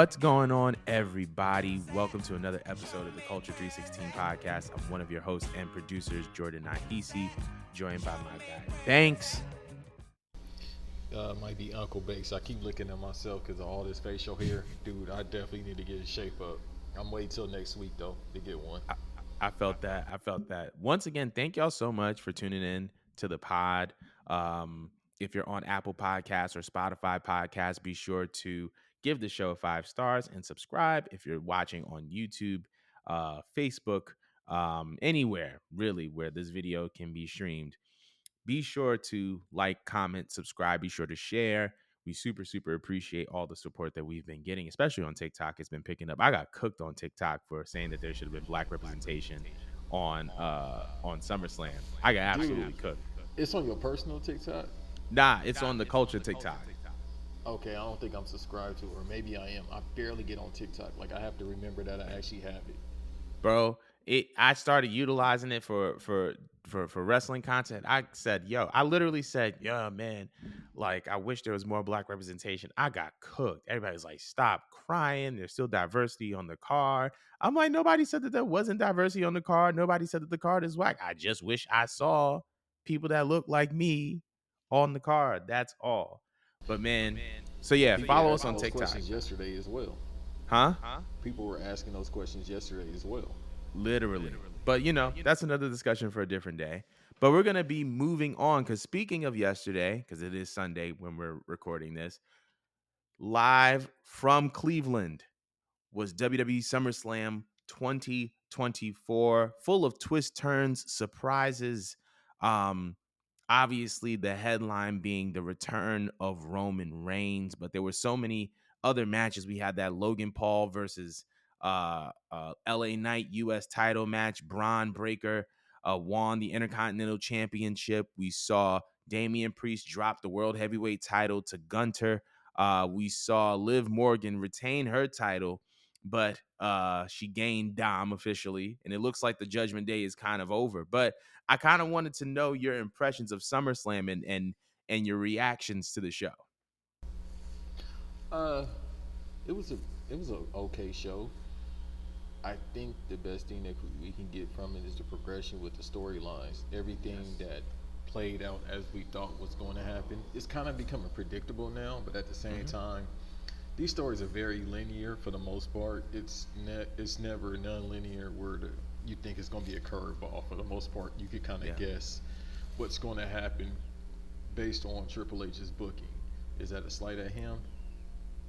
What's going on, everybody? Welcome to another episode of the Culture 316 podcast. I'm one of your hosts and producers, Jordan Nahisi, joined by my guy, Banks. Might be Uncle Banks. I keep looking at myself because of all this facial hair. Dude, I definitely need to get in shape up. I'm waiting till next week, though, to get one. I felt that. Once again, thank y'all so much for tuning in to the pod. If you're on Apple Podcasts or Spotify Podcasts, be sure to give the show 5 stars and subscribe. If you're watching on YouTube, Facebook, anywhere really where this video can be streamed, be sure to like, comment, subscribe. Be sure to share. We super appreciate all the support that we've been getting, especially on TikTok. It's been picking up. I got cooked on TikTok for saying that there should have been black representation on SummerSlam. I got absolutely Dude, cooked. it's on your personal TikTok? Nah, it's on the culture TikTok. Okay, I don't think I'm subscribed to it, or maybe I am. I barely get on TikTok. Like, I have to remember that I actually have it. Bro, I started utilizing it for wrestling content. I literally said, "Yo, man, like I wish there was more black representation." I got cooked. Everybody's like, "Stop crying. There's still diversity on the card." I'm like, nobody said that there wasn't diversity on the card. Nobody said that the card is whack. I just wish I saw people that look like me on the card. That's all. But man, so yeah, People follow were us asking on those TikTok. questions yesterday as well. Huh? People were asking those questions yesterday as well. Literally. But that's another discussion for a different day. But we're going to be moving on because speaking of yesterday, because it is Sunday when we're recording this, live from Cleveland was WWE SummerSlam 2024, full of twists, turns, surprises. Um, Obviously, the headline being the return of Roman Reigns, but there were so many other matches. We had that Logan Paul versus LA Knight US title match. Braun Breaker won the Intercontinental Championship. We saw Damian Priest drop the World Heavyweight title to Gunter. We saw Liv Morgan retain her title, but she gained Dom officially, and it looks like the Judgment Day is kind of over. But I kind of wanted to know your impressions of SummerSlam and your reactions to the show. Uh, it was a okay show. I think the best thing that we can get from it is the progression with the storylines. Everything that played out as we thought was going to happen. It's kind of becoming predictable now, but at the same time, these stories are very linear for the most part. It's never non-linear where you think it's going to be a curveball. For the most part, you could kind of guess what's going to happen based on Triple H's booking. Is that a slight at him?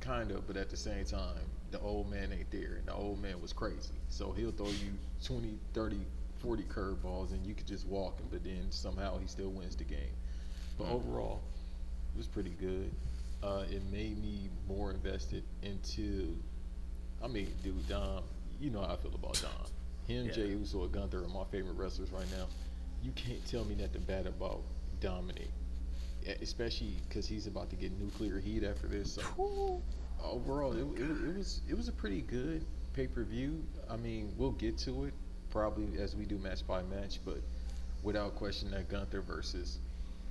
Kind of, but at the same time, the old man ain't there, and the old man was crazy. So he'll throw you 20, 30, 40 curveballs, and you could just walk him, but then somehow he still wins the game. But overall, it was pretty good. It made me more invested into. I mean, dude, Dom. You know how I feel about Dom. Him, Jey Uso, and Gunther are my favorite wrestlers right now. You can't tell me nothing bad about Dominic, especially because he's about to get nuclear heat after this. So overall, it was a pretty good pay per view. I mean, we'll get to it probably as we do match by match, but without question, that Gunther versus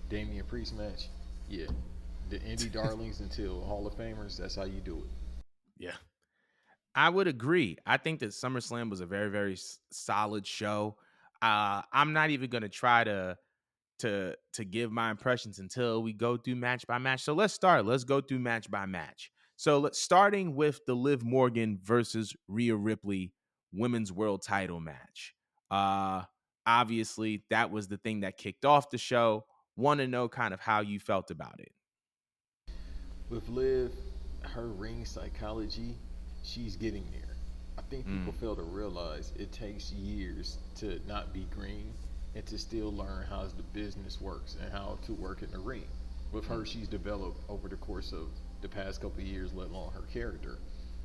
Damian Priest match, yeah, the indie darlings until Hall of Famers. That's how you do it. Yeah, I would agree. I think that SummerSlam was a very solid show. I'm not even going to try to give my impressions until we go through match by match. So let's start. Let's go through match by match. So starting with the Liv Morgan versus Rhea Ripley women's world title match. Obviously, that was the thing that kicked off the show. Want to know kind of how you felt about it. With Liv, her ring psychology, she's getting there. I think people fail to realize it takes years to not be green and to still learn how the business works and how to work in the ring. With her, she's developed over the course of the past couple of years, let alone her character.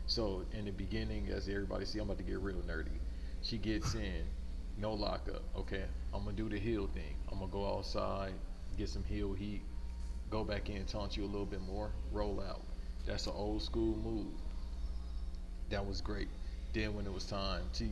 So in the beginning, as everybody see, I'm about to get real nerdy. She gets in, no lockup. Okay, I'm gonna do the heel thing. I'm gonna go outside, get some heel heat, go back in, taunt you a little bit more, roll out. That's an old school move. That was great. Then when it was time to,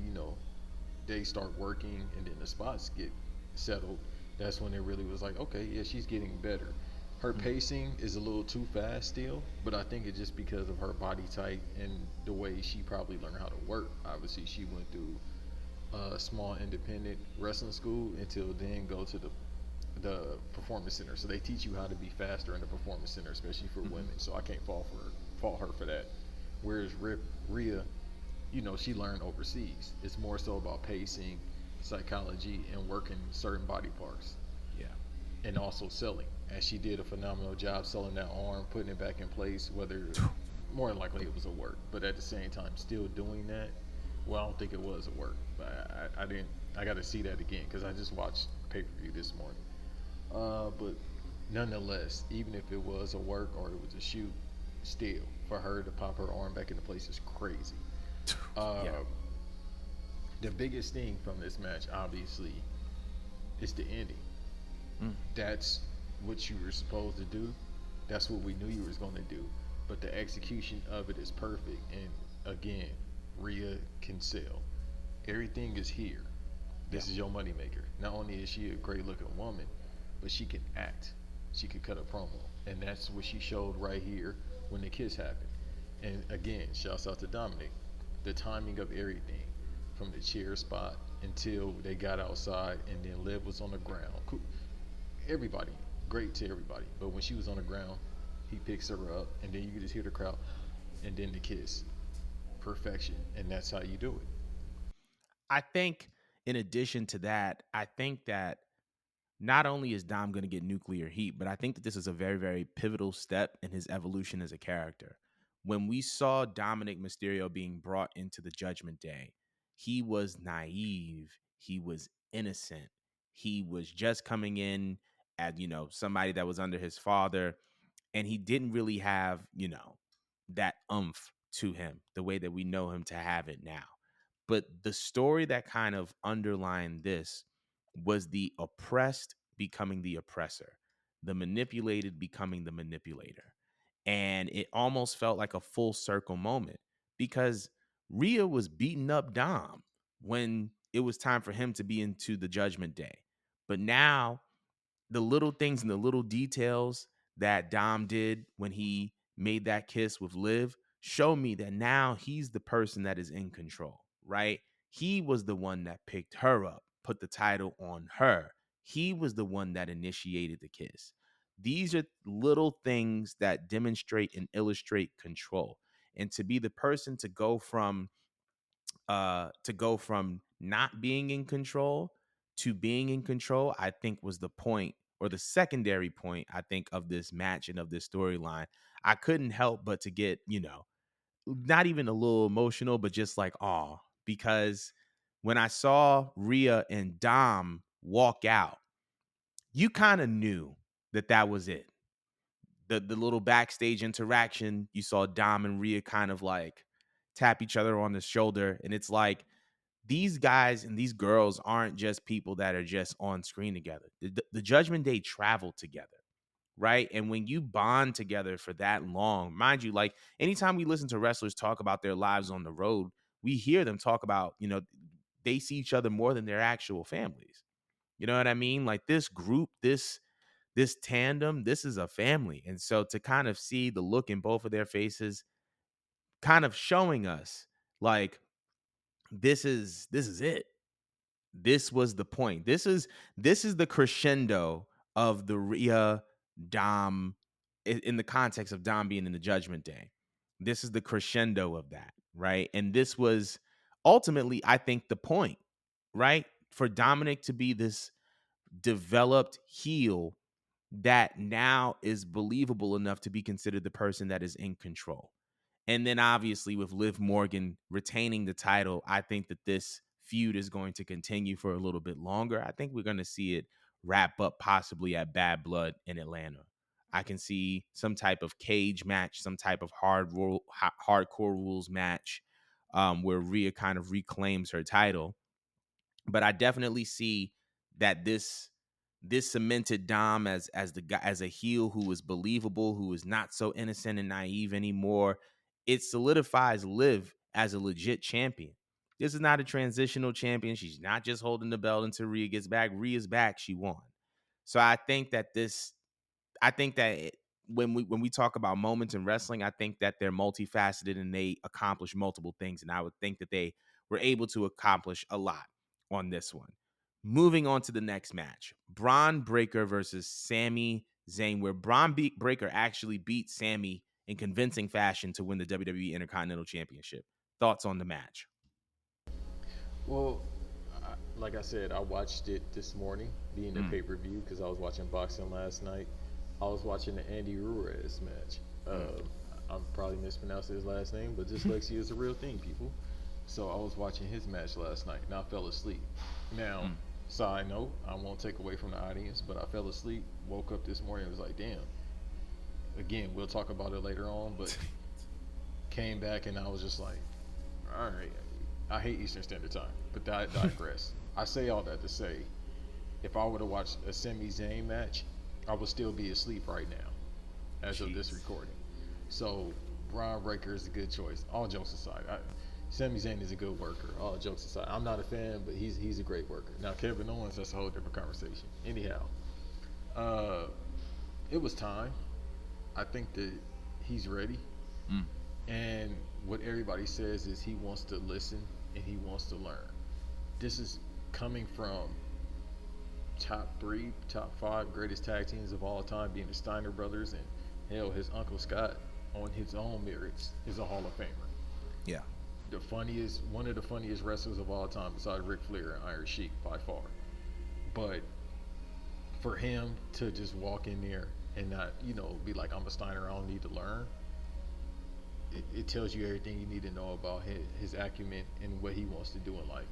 they start working and then the spots get settled, that's when it really was like, okay, yeah, she's getting better. Her Mm, pacing is a little too fast still, but I think it's just because of her body type and the way she probably learned how to work. Obviously, she went through a small independent wrestling school until then go to the performance center. So they teach you how to be faster in the performance center, especially for mhm. women. So I can't fault her for that. Whereas Rhea, she learned overseas. It's more so about pacing, psychology, and working certain body parts, Yeah. and also selling. And she did a phenomenal job selling that arm, putting it back in place. Whether more than likely it was a work, but at the same time, still doing that. Well, I don't think it was a work, but I didn't. I got to see that again because I just watched pay per view this morning. But nonetheless, even if it was a work or it was a shoot, still for her to pop her arm back into place is crazy. Yeah. Uh, the biggest thing from this match, obviously, is the ending. Mm, That's what you were supposed to do. That's what we knew you was going to do. But the execution of it is perfect. And again, Rhea can sell. Everything is here. yeah. This is your moneymaker. Not only is she a great looking woman, but she can act. She can cut a promo. And that's what she showed right here when the kiss happened. And again, shouts out to Dominic. The timing of everything from the chair spot until they got outside and then Liv was on the ground. Everybody, great to everybody. But when she was on the ground, he picks her up and then you can just hear the crowd and then the kiss. Perfection. And that's how you do it. I think in addition to that, I think that not only is Dom going to get nuclear heat, but I think that this is a very, very pivotal step in his evolution as a character. When we saw Dominic Mysterio being brought into the Judgment Day, he was naive, he was innocent, he was just coming in as, somebody that was under his father, and he didn't really have, that umph to him the way that we know him to have it now. But the story that kind of underlined this was the oppressed becoming the oppressor, the manipulated becoming the manipulator. And it almost felt like a full circle moment because Rhea was beating up Dom when it was time for him to be into the Judgment Day. But now the little things and the little details that Dom did when he made that kiss with Liv show me that now he's the person that is in control, right? He was the one that picked her up, put the title on her. He was the one that initiated the kiss. These are little things that demonstrate and illustrate control. And to be the person to go from not being in control to being in control, I think was the point or the secondary point, I think, of this match and of this storyline. I couldn't help but to get, not even a little emotional, but just like, oh, because when I saw Rhea and Dom walk out, you kind of knew that that was it. The little backstage interaction, you saw Dom and Rhea kind of like tap each other on the shoulder, and it's like these guys and these girls aren't just people that are just on screen together. The Judgment Day traveled together, right? And when you bond together for that long, mind you, like anytime we listen to wrestlers talk about their lives on the road, we hear them talk about, they see each other more than their actual families. You know what I mean? Like this group, this tandem, this is a family. And so to kind of see the look in both of their faces, kind of showing us like this is it. This was the point. This is the crescendo of the Rhea Dom in the context of Dom being in the Judgment Day. This is the crescendo of that, right? And this was ultimately, I think, the point, right? For Dominic to be this developed heel that now is believable enough to be considered the person that is in control. And then obviously with Liv Morgan retaining the title, I think that this feud is going to continue for a little bit longer. I think we're going to see it wrap up possibly at Bad Blood in Atlanta. I can see some type of cage match, some type of hardcore rules match where Rhea kind of reclaims her title. But I definitely see that this cemented Dom as the guy, as a heel who is believable, who is not so innocent and naive anymore. It solidifies Liv as a legit champion. This is not a transitional champion. She's not just holding the belt until Rhea gets back. Rhea's back. She won. So I think that I think that when we talk about moments in wrestling, I think that they're multifaceted and they accomplish multiple things, and I would think that they were able to accomplish a lot on this one. Moving on to the next match, Braun Breaker versus Sami Zayn, where Breaker actually beat Sami in convincing fashion to win the WWE Intercontinental Championship. Thoughts on the match? Well, like I said, I watched it this morning, being a Mm, pay per view, because I was watching boxing last night. I was watching the Andy Ruiz match. mm. I'm probably mispronouncing his last name, but dyslexia is a real thing, people. So I was watching his match last night, and I fell asleep. Now, Mm. side note, I won't take away from the audience, but I fell asleep, woke up this morning, and was like, damn. Again, we'll talk about it later on, but came back and I was just like, all right, I hate Eastern Standard Time, but I digress. I say all that to say, if I were to watch a Sami Zayn match, I would still be asleep right now, as of this Jeez. recording. So Braun Breaker is a good choice. All jokes aside, Sami Zayn is a good worker. All jokes aside, I'm not a fan, but he's a great worker. Now Kevin Owens, that's a whole different conversation. Anyhow, uh, it was time. I think that he's ready. Mm. And what everybody says is he wants to listen and he wants to learn. This is coming from top three, top five greatest tag teams of all time, being the Steiner brothers, and hell, his uncle Scott, on his own merits, is a Hall of Famer. Yeah. One of the funniest wrestlers of all time, besides Ric Flair and Iron Sheik by far. But for him to just walk in there and not, be like, I'm a Steiner, I don't need to learn, it tells you everything you need to know about his acumen and what he wants to do in life.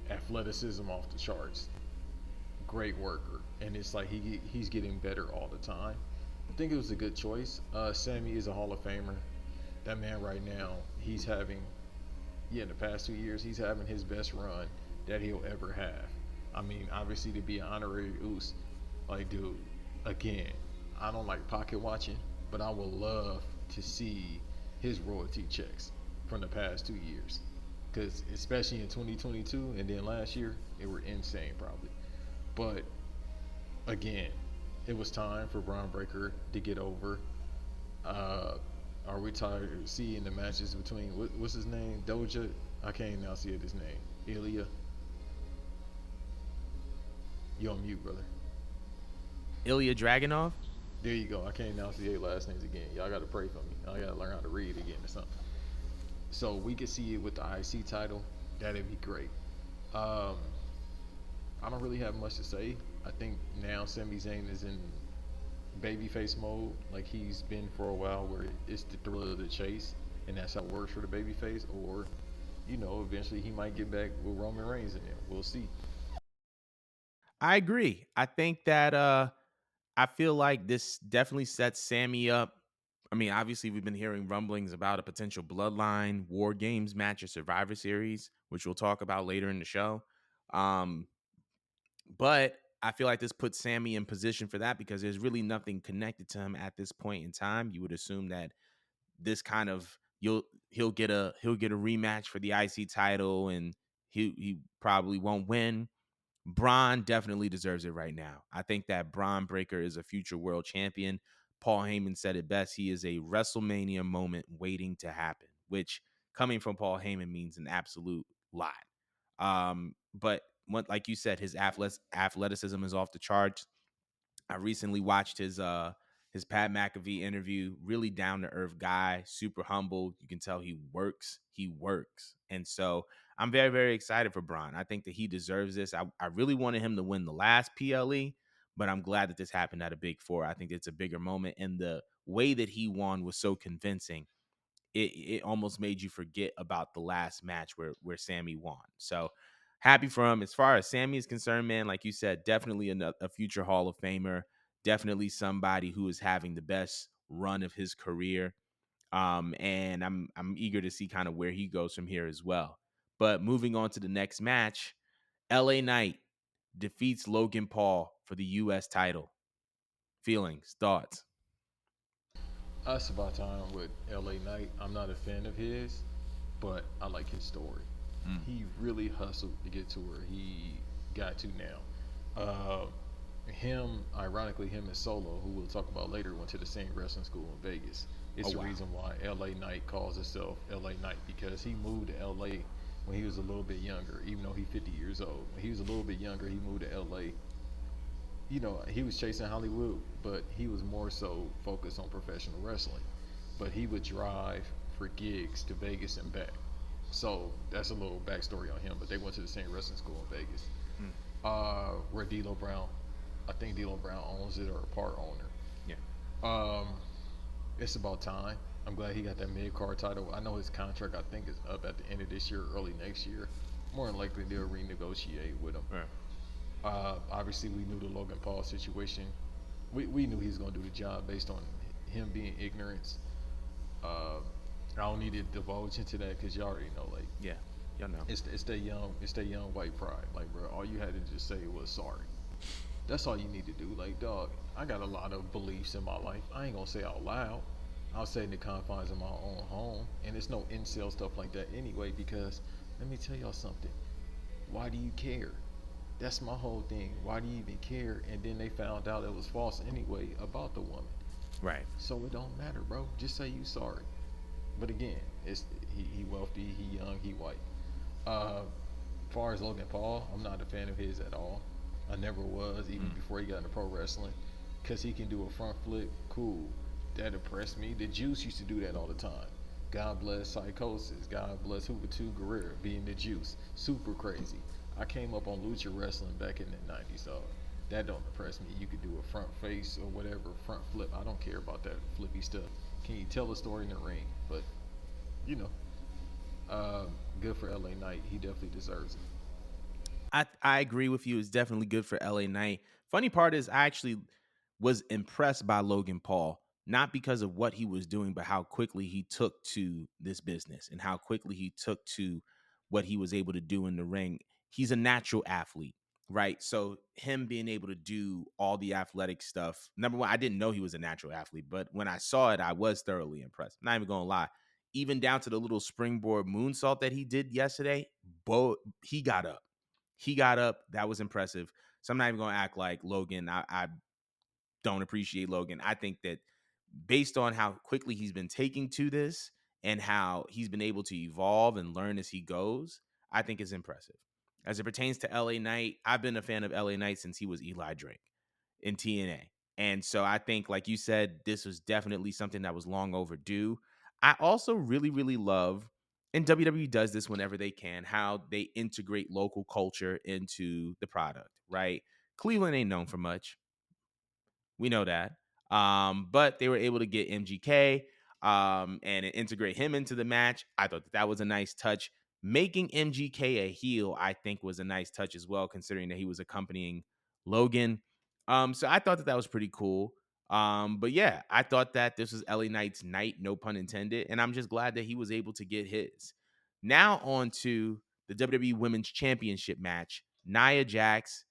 Athleticism off the charts, great worker, and it's like he's getting better all the time. I think it was a good choice. Sammy is a Hall of Famer. That man right now, he's having, in the past 2 years, he's having his best run that he'll ever have. I mean, obviously to be an honorary Oos, like dude, again, I don't like pocket watching, but I would love to see his royalty checks from the past 2 years, because especially in 2022 and then last year, they were insane probably. But again, it was time for Braun Breaker to get over. Uh, are we tired of seeing the matches between what's his name? Doja? I can't now see his name. Ilya. You on mute, brother. Ilya Dragunov. There you go. I can't now see their last names again. Y'all got to pray for me. I got to learn how to read again or something. So we could see it with the IC title. That'd be great. Um, I don't really have much to say. I think now Sami Zayn is in babyface mode, like he's been for a while, where it's the thrill of the chase, and that's how it works for the babyface. Or, eventually he might get back with Roman Reigns in there. We'll see. I agree. I think that I feel like this definitely sets Sammy up. I mean, obviously, we've been hearing rumblings about a potential Bloodline War Games match or Survivor Series, which we'll talk about later in the show. Um, but I feel like this puts Sammy in position for that because there's really nothing connected to him at this point in time. You would assume that this kind of he'll get a rematch for the IC title, and he probably won't win. Braun definitely deserves it right now. I think that Braun Breaker is a future world champion. Paul Heyman said it best. He is a WrestleMania moment waiting to happen, which coming from Paul Heyman means an absolute lot. But like you said, his athleticism is off the charts. I recently watched his Pat McAfee interview. Really down to earth guy, super humble. You can tell he works. He works, and so I'm very very excited for Braun. I think that he deserves this. I really wanted him to win the last PLE, but I'm glad that this happened at a Big Four. I think it's a bigger moment, and the way that he won was so convincing it almost made you forget about the last match where Sammy won. So happy for him. As far as Sammy is concerned, man, like you said, definitely a future Hall of Famer. Definitely somebody who is having the best run of his career. And I'm eager to see kind of where he goes from here as well. But moving on to the next match, LA Knight defeats Logan Paul for the US title. Feelings, thoughts. Us about time with LA Knight. I'm not a fan of his, but I like his story. Mm. He really hustled to get to where he got to now. Him, ironically, him and Solo, who we'll talk about later, went to the same wrestling school in Vegas. Oh It's the wow. reason why LA Knight calls itself LA Knight, because he moved to LA when he was a little bit younger, even though he's 50 years old. When he was a little bit younger, he moved to LA. You know, he was chasing Hollywood, but he was more so focused on professional wrestling. But he would drive for gigs to Vegas and back. So that's a little backstory on him. But they went to the same wrestling school in Vegas, Mm, where D'Lo Brown, I think D'Lo Brown owns it or a part owner. yeah. Um, it's about time. I'm glad he got that mid card title. I know his contract, I think, is up at the end of this year, early next year. More than likely, they'll renegotiate with him. Right. Obviously, we knew the Logan Paul situation. We knew he was going to do the job based on him being ignorant. Uh, I don't need to divulge into that because you already know. Like, Yeah. Y'all know. it's that young white pride. Like, bro, all you had to just say was sorry. That's all you need to do. Like, dog, I got a lot of beliefs in my life. I ain't gonna say out loud. I'll say in the confines of my own home, and it's no incel stuff like that anyway. Because let me tell y'all something. Why do you care? That's my whole thing. Why do you even care? And then they found out it was false anyway about the woman. Right. So it don't matter, bro. Just say you sorry. But again, it's he wealthy, he young, he white. Far as Logan Paul, I'm not a fan of his at all. I never was, even Mm. before he got into pro wrestling, because he can do a front flip. Cool, that impressed me. The Juice used to do that all the time. God bless Psychosis. God bless Hoover 2 Guerrero being the Juice. Super crazy. I came up on Lucha Wrestling back in the 90s, so that don't impress me. You could do a front face or whatever, front flip. I don't care about that flippy stuff. Can you tell a story in the ring? But, you know, uh, good for LA Knight. He definitely deserves it. I agree with you. It's definitely good for LA Knight. Funny part is I actually was impressed by Logan Paul, not because of what he was doing, but how quickly he took to this business and how quickly he took to what he was able to do in the ring. He's a natural athlete, right? So him being able to do all the athletic stuff. Number one, I didn't know he was a natural athlete, but when I saw it, I was thoroughly impressed. Not even gonna lie. Even down to the little springboard moonsault that he did yesterday, he got up. He got up. That was impressive. So I'm not even going to act like Logan. I don't appreciate Logan. I think that based on how quickly he's been taking to this and how he's been able to evolve and learn as he goes, I think it's impressive. As it pertains to LA Knight, I've been a fan of LA Knight since he was Eli Drake in TNA. And so I think, like you said, this was definitely something that was long overdue. I also really, really love, and WWE does this whenever they can, how they integrate local culture into the product, right? Cleveland ain't known for much. We know that. But they were able to get MGK and integrate him into the match. I thought that was a nice touch. Making MGK a heel, I think, was a nice touch as well, considering that he was accompanying Logan. So I thought that was pretty cool. But yeah, I thought that this was LA Knight's night, no pun intended, and I'm just glad that he was able to get his. Now on to the WWE Women's Championship match: Nia Jax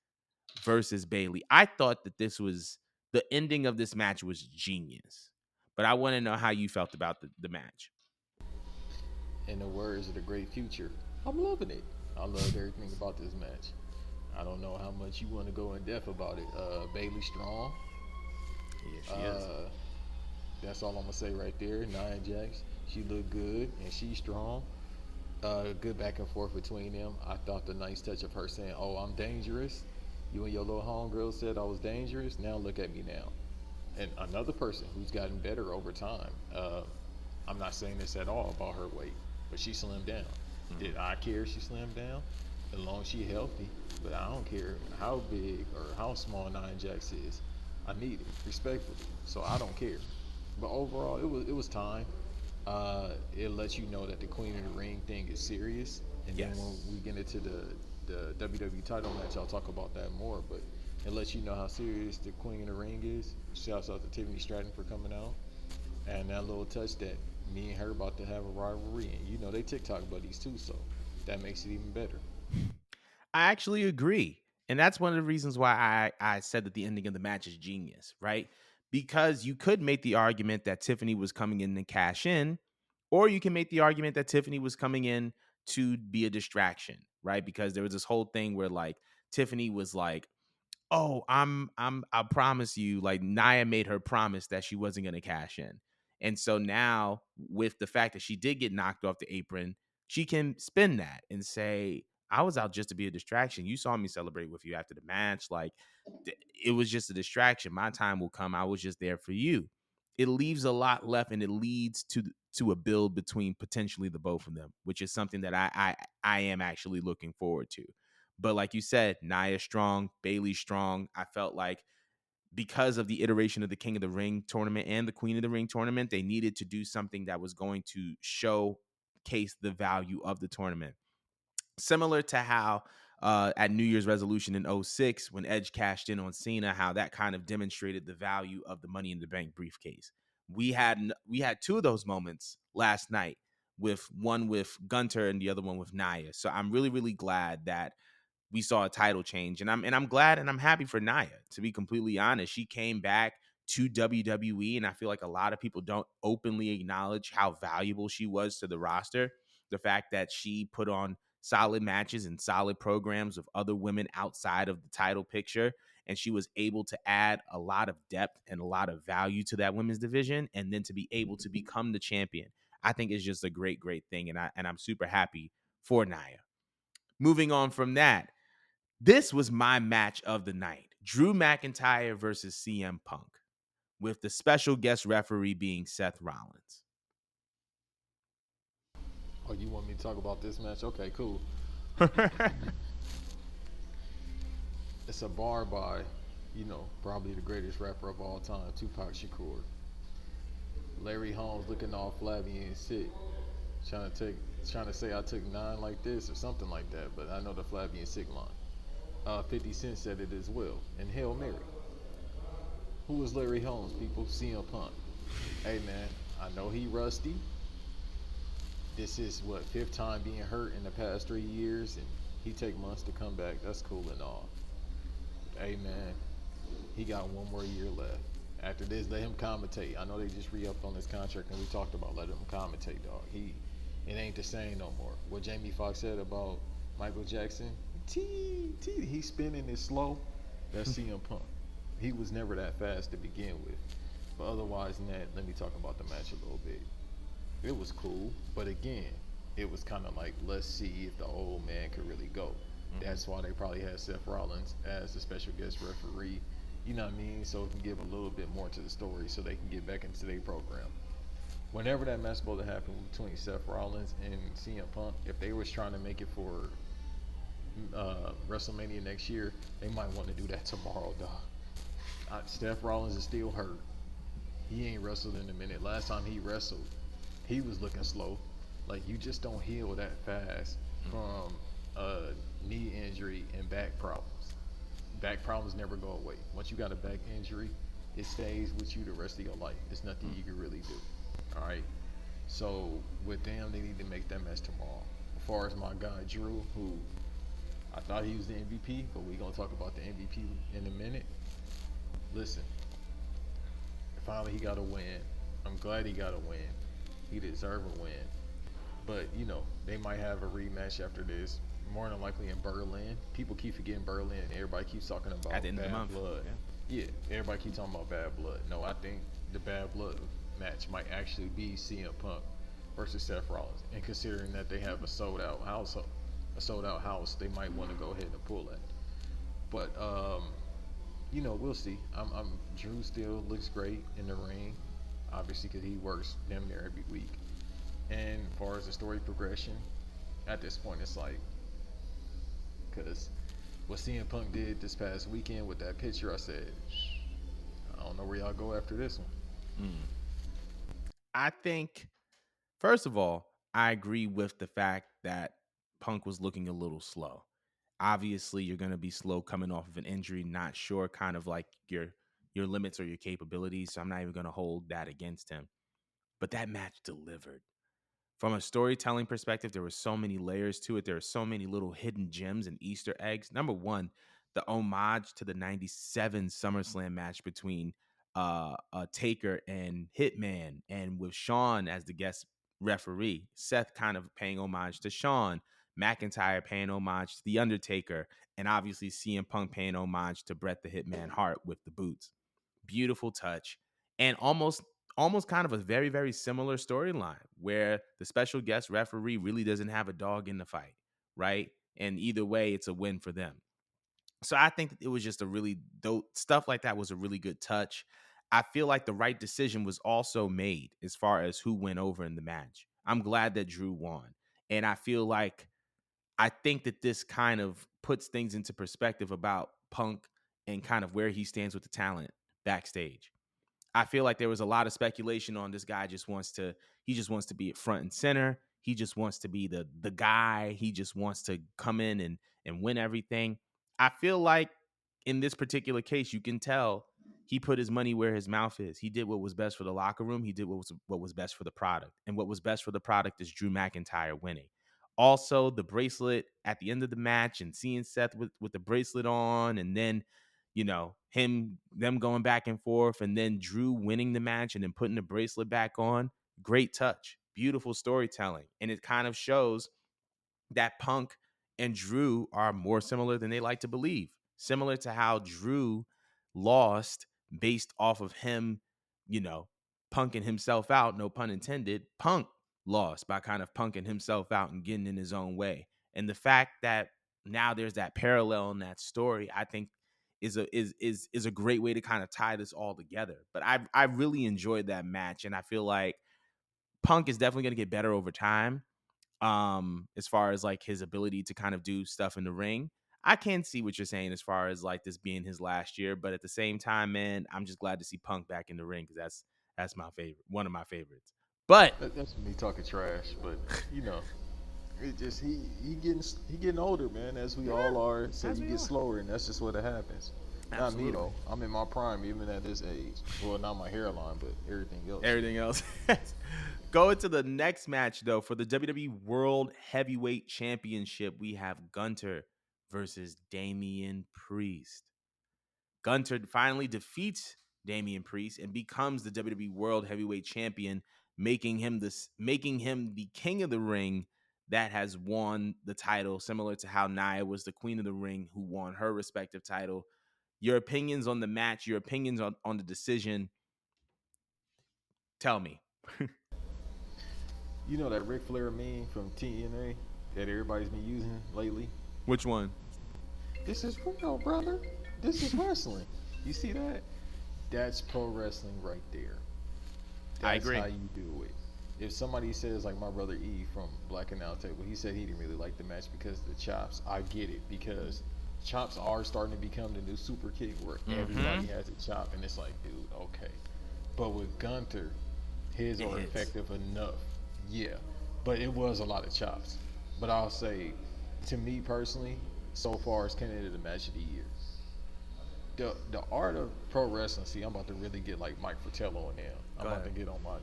versus Bailey. I thought that the ending of this match was genius. But I want to know how you felt about the match. In the words of the great future, I'm loving it. I loved everything about this match. I don't know how much you want to go in depth about it. Bailey Strong. Yeah, she is. Uh, that's all I'm gonna say right there. Nia Jax. She looked good and she's strong. Good back and forth between them. I thought the nice touch of her saying, "Oh, I'm dangerous." You and your little homegirl said I was dangerous. Now look at me now. And another person who's gotten better over time. I'm not saying this at all about her weight, but she slimmed down. Mhm. Did I care if she slimmed down? As long as she healthy, but I don't care how big or how small Nia Jax is. I need it respectfully, so I don't care. But overall, it was time. It lets you know that the Queen of the Ring thing is serious. And then when Yes. we get into the WWE title match, I'll talk about that more. But it lets you know how serious the Queen of the Ring is. Shouts out to Tiffany Stratton for coming out. And that little touch that me and her about to have a rivalry. And you know they TikTok buddies too, so that makes it even better. I actually agree. And that's one of the reasons why I said that the ending of the match is genius, right? Because you could make the argument that Tiffany was coming in to cash in, or you can make the argument that Tiffany was coming in to be a distraction, right? Because there was this whole thing where like Tiffany was like, Oh, I promise you, like Nia made her promise that she wasn't gonna cash in. And so now, with the fact that she did get knocked off the apron, she can spin that and say, I was out just to be a distraction. You saw me celebrate with you after the match. Like it was just a distraction. My time will come. I was just there for you. It leaves a lot left and it leads to a build between potentially the both of them, which is something that I am actually looking forward to. But like you said, Nia strong, Bailey strong. I felt like because of the iteration of the King of the Ring tournament and the Queen of the Ring tournament, they needed to do something that was going to showcase the value of the tournament. Similar to how at New Year's resolution in '06, when Edge cashed in on Cena, how that kind of demonstrated the value of the Money in the Bank briefcase. We had two of those moments last night, with one with Gunter and the other one with Nia. So I'm really, really glad that we saw a title change, and I'm glad and I'm happy for Nia. To be completely honest, she came back to WWE, and I feel like a lot of people don't openly acknowledge how valuable she was to the roster. The fact that she put on solid matches and solid programs with other women outside of the title picture, and she was able to add a lot of depth and a lot of value to that women's division, and then to be able to become the champion, I think is just a great, great thing, and I'm super happy for Nia. Moving on from that, this was my match of the night. Drew McIntyre versus CM Punk, with the special guest referee being Seth Rollins. Oh, you want me to talk about this match? Okay, cool. It's a bar by, probably the greatest rapper of all time, Tupac Shakur. Larry Holmes looking all flabby and sick, trying to say I took 9 like this or something like that, but I know the flabby and sick line. 50 Cent said it as well. And Hail Mary. Who was Larry Holmes, people? CM Punk. Hey man, I know he rusty. This is what, fifth time being hurt in the past 3 years, and he take months to come back. That's cool and all. Hey man, he got one more year left. After this, let him commentate. I know they just re-upped on his contract, and we talked about letting him commentate, dog. It ain't the same no more. What Jamie Foxx said about Michael Jackson, he's spinning it slow. That's CM Punk. He was never that fast to begin with. But otherwise than that, let me talk about the match a little bit. It was cool, but again, it was kind of like, let's see if the old man could really go. Mm-hmm. That's why they probably had Seth Rollins as the special guest referee. You know what I mean? So it can give a little bit more to the story, so they can get back into their program. Whenever that match supposed to happen between Seth Rollins and CM Punk, if they was trying to make it for WrestleMania next year, they might want to do that tomorrow, dog. Seth Rollins is still hurt. He ain't wrestled in a minute. Last time he wrestled, he was looking slow. Like, you just don't heal that fast from a knee injury and back problems. Back problems never go away. Once you got a back injury, it stays with you the rest of your life. There's nothing you can really do. All right. So with them, they need to make that match tomorrow. As far as my guy Drew, who I thought he was the MVP, but we're gonna talk about the MVP in a minute. Listen, finally he got a win. I'm glad he got a win. He deserved a win. But they might have a rematch after this. More than likely in Berlin. People keep forgetting Berlin. Everybody keeps talking about At the end of the bad month. blood. Yeah, everybody keeps talking about bad blood. No, I think the bad blood match might actually be CM Punk versus Seth Rollins. And considering that they have a sold out house, they might want to go ahead and pull that. But we'll see. Drew still looks great in the ring, obviously because he works damn near every week. And as far as the story progression, at this point, it's like, because what CM Punk did this past weekend with that picture, I said, I don't know where y'all go after this one. I think, first of all, I agree with the fact that Punk was looking a little slow. Obviously, you're going to be slow coming off of an injury, not sure kind of like your limits or your capabilities. So I'm not even going to hold that against him. But that match delivered. From a storytelling perspective, there were so many layers to it. There were so many little hidden gems and Easter eggs. Number one, the homage to the '97 SummerSlam match between Taker and Hitman, and with Shawn as the guest referee. Seth kind of paying homage to Shawn, McIntyre paying homage to The Undertaker, and obviously CM Punk paying homage to Bret the Hitman Hart with the boots. Beautiful touch, and almost kind of a very, very similar storyline where the special guest referee really doesn't have a dog in the fight, right? And either way, it's a win for them. So I think it was just a really dope stuff like that was a really good touch. I feel like the right decision was also made as far as who went over in the match. I'm glad that Drew won. And I think that this kind of puts things into perspective about Punk and kind of where he stands with the talent backstage. I feel like there was a lot of speculation on this guy he just wants to be at front and center. He just wants to be the guy. He just wants to come in and win everything. I feel like in this particular case, you can tell he put his money where his mouth is. He did what was best for the locker room. He did what was best for the product. And what was best for the product is Drew McIntyre winning. Also, the bracelet at the end of the match and seeing Seth with the bracelet on, and then them going back and forth, and then Drew winning the match and then putting the bracelet back on. Great touch, beautiful storytelling, and it kind of shows that Punk and Drew are more similar than they like to believe. Similar to how Drew lost based off of him, you know, punking himself out, no pun intended. Punk lost by kind of punking himself out and getting in his own way. And the fact that now there's that parallel in that story, I think is a great way to kind of tie this all together. But I really enjoyed that match, and I feel like Punk is definitely going to get better over time, as far as like his ability to kind of do stuff in the ring. I can see what you're saying as far as like this being his last year, but at the same time, man, I'm just glad to see Punk back in the ring because that's my favorite, one of my favorites. But That's me talking trash, but you know, it just he getting older, man. As we all are, so as you we get are, slower, and that's just what it happens. Not me absolutely though. I'm in my prime, even at this age. Well, not my hairline, but everything else. everything else. Going to the next match though for the WWE World Heavyweight Championship, we have Gunter versus Damian Priest. Gunter finally defeats Damian Priest and becomes the WWE World Heavyweight Champion, making him the king of the ring that has won the title, similar to how Nia was the queen of the ring who won her respective title. Your opinions on the match, your opinions on the decision. Tell me. You know that Ric Flair meme from TNA that everybody's been using lately? Which one? This is real, brother. This is wrestling. You see that? That's pro wrestling right there. I That's agree. how you do it. If somebody says like my brother E from Black and Out Table, he said he didn't really like the match because of the chops. I get it because chops are starting to become the new super kick where Mm-hmm. everybody has a chop and it's like, dude, okay. But with Gunter, his It are hits. effective enough. Yeah. But it was a lot of chops. But I'll say, to me personally, so far it's candidate the match of the year. The art of pro wrestling. See, I'm about to really get like Mike Fratello in there. I'm Go about to ahead. get on my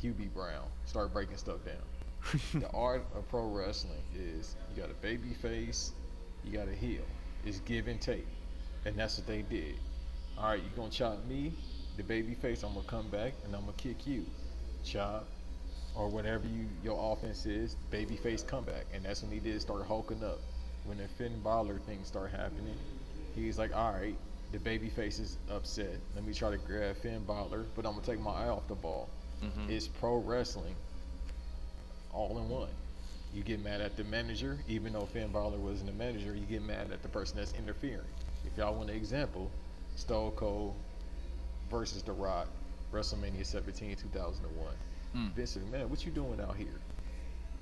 QB Brown. Start breaking stuff down. The art of pro wrestling is you got a baby face, you got a heel. It's give and take, and that's what they did. All right, you gonna chop me, the baby face. I'm gonna come back and I'm gonna kick you. Chop or whatever your offense is, babyface comeback, and that's when he did start hulking up. When the Finn Balor thing started happening, he's like, all right, the babyface is upset. Let me try to grab Finn Balor, but I'm gonna take my eye off the ball. Mm-hmm. It's pro wrestling all in one. You get mad at the manager, even though Finn Balor wasn't the manager. You get mad at the person that's interfering. If y'all want an example, Stone Cold versus The Rock, WrestleMania 17, 2001. Mm. Vince said, man, what you doing out here?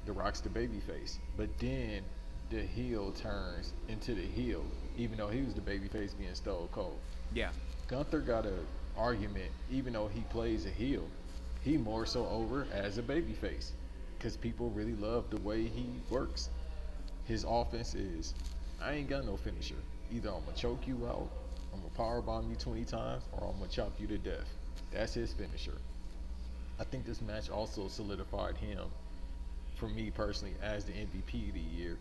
The Rock's the babyface. But then the heel turns into the heel, even though he was the babyface being Stone Cold. Yeah. Gunther got a argument, even though he plays a heel, he more so over as a babyface. Because people really love the way he works. His offense is, I ain't got no finisher. Either I'm gonna choke you out, I'm gonna power bomb you 20 times, or I'm gonna chop you to death. That's his finisher. I think this match also solidified him, for me personally, as the MVP of the year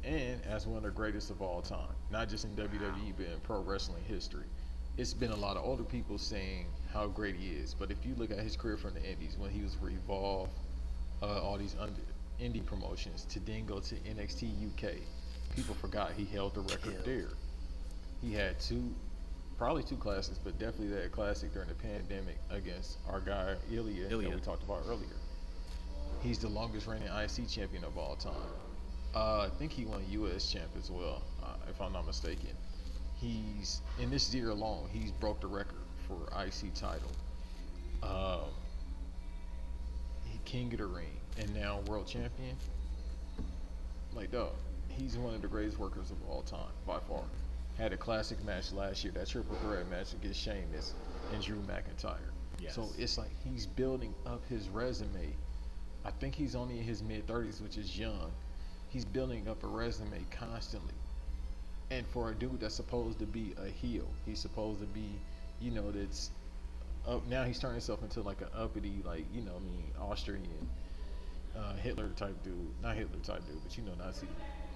and as one of the greatest of all time. Not just in Wow. WWE, but in pro wrestling history. It's been a lot of older people saying how great he is, but if you look at his career from the Indies, when he was Revolve, all these indie promotions to then go to NXT UK. People forgot he held the record Killed. there. He had probably two classics, but definitely that classic during the pandemic against our guy Ilya that we Ilya. talked about earlier. He's the longest reigning IC champion of all time. I think he won US champ as well, if I'm not mistaken. He's in this year alone, he's broke the record for IC title. Um, King of the Ring, and now world champion. Like, dog, he's one of the greatest workers of all time by far. Had a classic match last year, that triple threat match against Sheamus and Drew McIntyre. So Yes. it's like he's building up his resume. I think he's only in his mid 30s, which is young. He's building up a resume constantly. And for a dude that's supposed to be a heel, he's supposed to be, that's up now. He's turning himself into like an uppity, like Austrian Hitler type dude. Not Hitler type dude, but Nazi.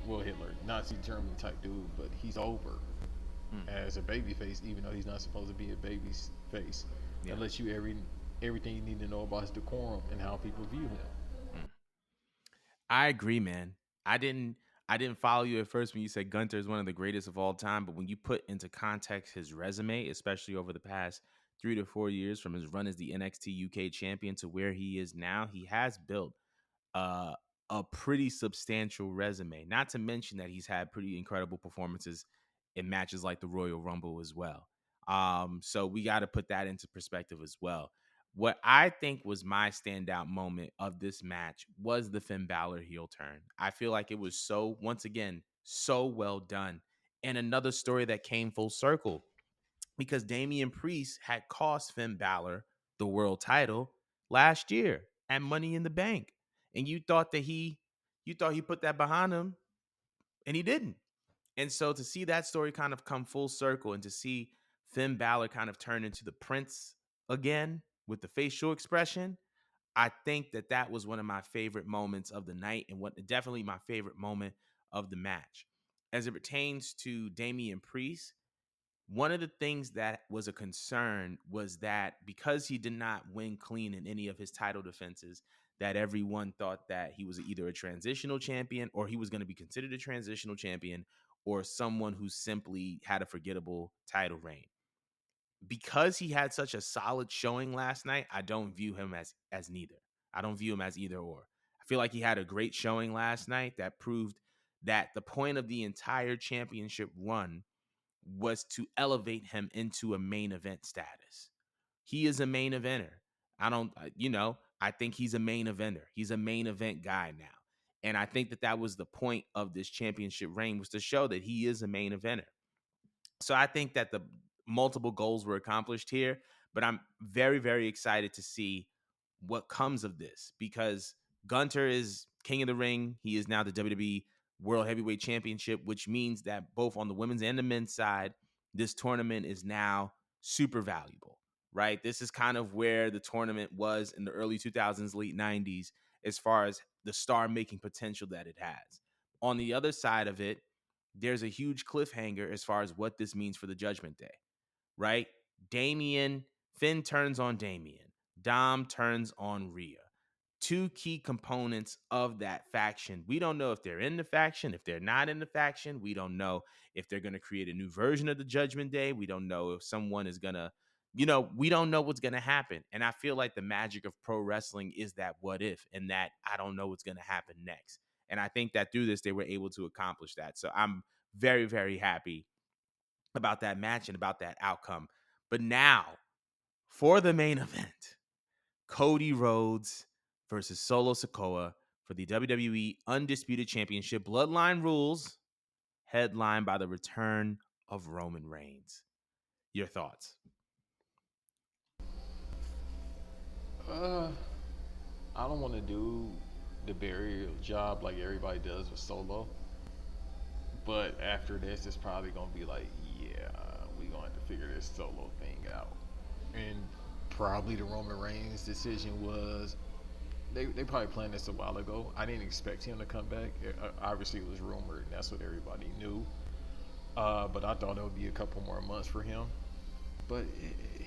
Well, Hitler, Nazi Germany type dude, but he's over Mm. as a baby face, even though he's not supposed to be a baby face. Yeah. That lets you everything you need to know about his decorum and how people view him. Mm. I agree, man. I didn't I didn't follow you at first when you said Gunter is one of the greatest of all time, but when you put into context his resume, especially over the past 3 to 4 years from his run as the NXT UK champion to where he is now, he has built uh, a pretty substantial resume. Not to mention that he's had pretty incredible performances in matches like the Royal Rumble as well. So we got to put that into perspective as well. What I think was my standout moment of this match was the Finn Balor heel turn. I feel like it was so, once again, so well done. And another story that came full circle because Damian Priest had cost Finn Balor the world title last year at Money in the Bank. And you thought he put that behind him and he didn't. And so to see that story kind of come full circle and to see Finn Balor kind of turn into the prince again with the facial expression, I think that that was one of my favorite moments of the night and what definitely my favorite moment of the match. As it pertains to Damian Priest, one of the things that was a concern was that because he did not win clean in any of his title defenses, that everyone thought that he was either a transitional champion or he was going to be considered a transitional champion or someone who simply had a forgettable title reign. Because he had such a solid showing last night, I don't view him as neither. I don't view him as either or. I feel like he had a great showing last night that proved that the point of the entire championship run was to elevate him into a main event status. He is a main eventer. I don't, I think he's a main eventer. He's a main event guy now. And I think that that was the point of this championship reign was to show that he is a main eventer. So I think that the multiple goals were accomplished here, but I'm very, very excited to see what comes of this because Gunter is king of the ring. He is now the WWE World Heavyweight Championship, which means that both on the women's and the men's side, this tournament is now super valuable, right? This is kind of where the tournament was in the early 2000s, late 90s, as far as the star making potential that it has. On the other side of it, there's a huge cliffhanger as far as what this means for the Judgment Day, right? Damien, Finn turns on Damien. Dom turns on Rhea. Two key components of that faction. We don't know if they're in the faction, if they're not in the faction. We don't know if they're going to create a new version of the Judgment Day. We don't know if someone is going to, we don't know what's going to happen. And I feel like the magic of pro wrestling is that what if and that I don't know what's going to happen next. And I think that through this, they were able to accomplish that. So I'm very, very happy about that match and about that outcome. But now, for the main event, Cody Rhodes versus Solo Sikoa for the WWE Undisputed Championship. Bloodline Rules, headlined by the return of Roman Reigns. Your thoughts? Uh, I don't want to do the burial job like everybody does with Solo, but after this, it's probably gonna be like, yeah, we gonna have to figure this Solo thing out. And probably the Roman Reigns decision was they probably planned this a while ago. I didn't expect him to come back. Obviously, it was rumored, and that's what everybody knew. But I thought it would be a couple more months for him. But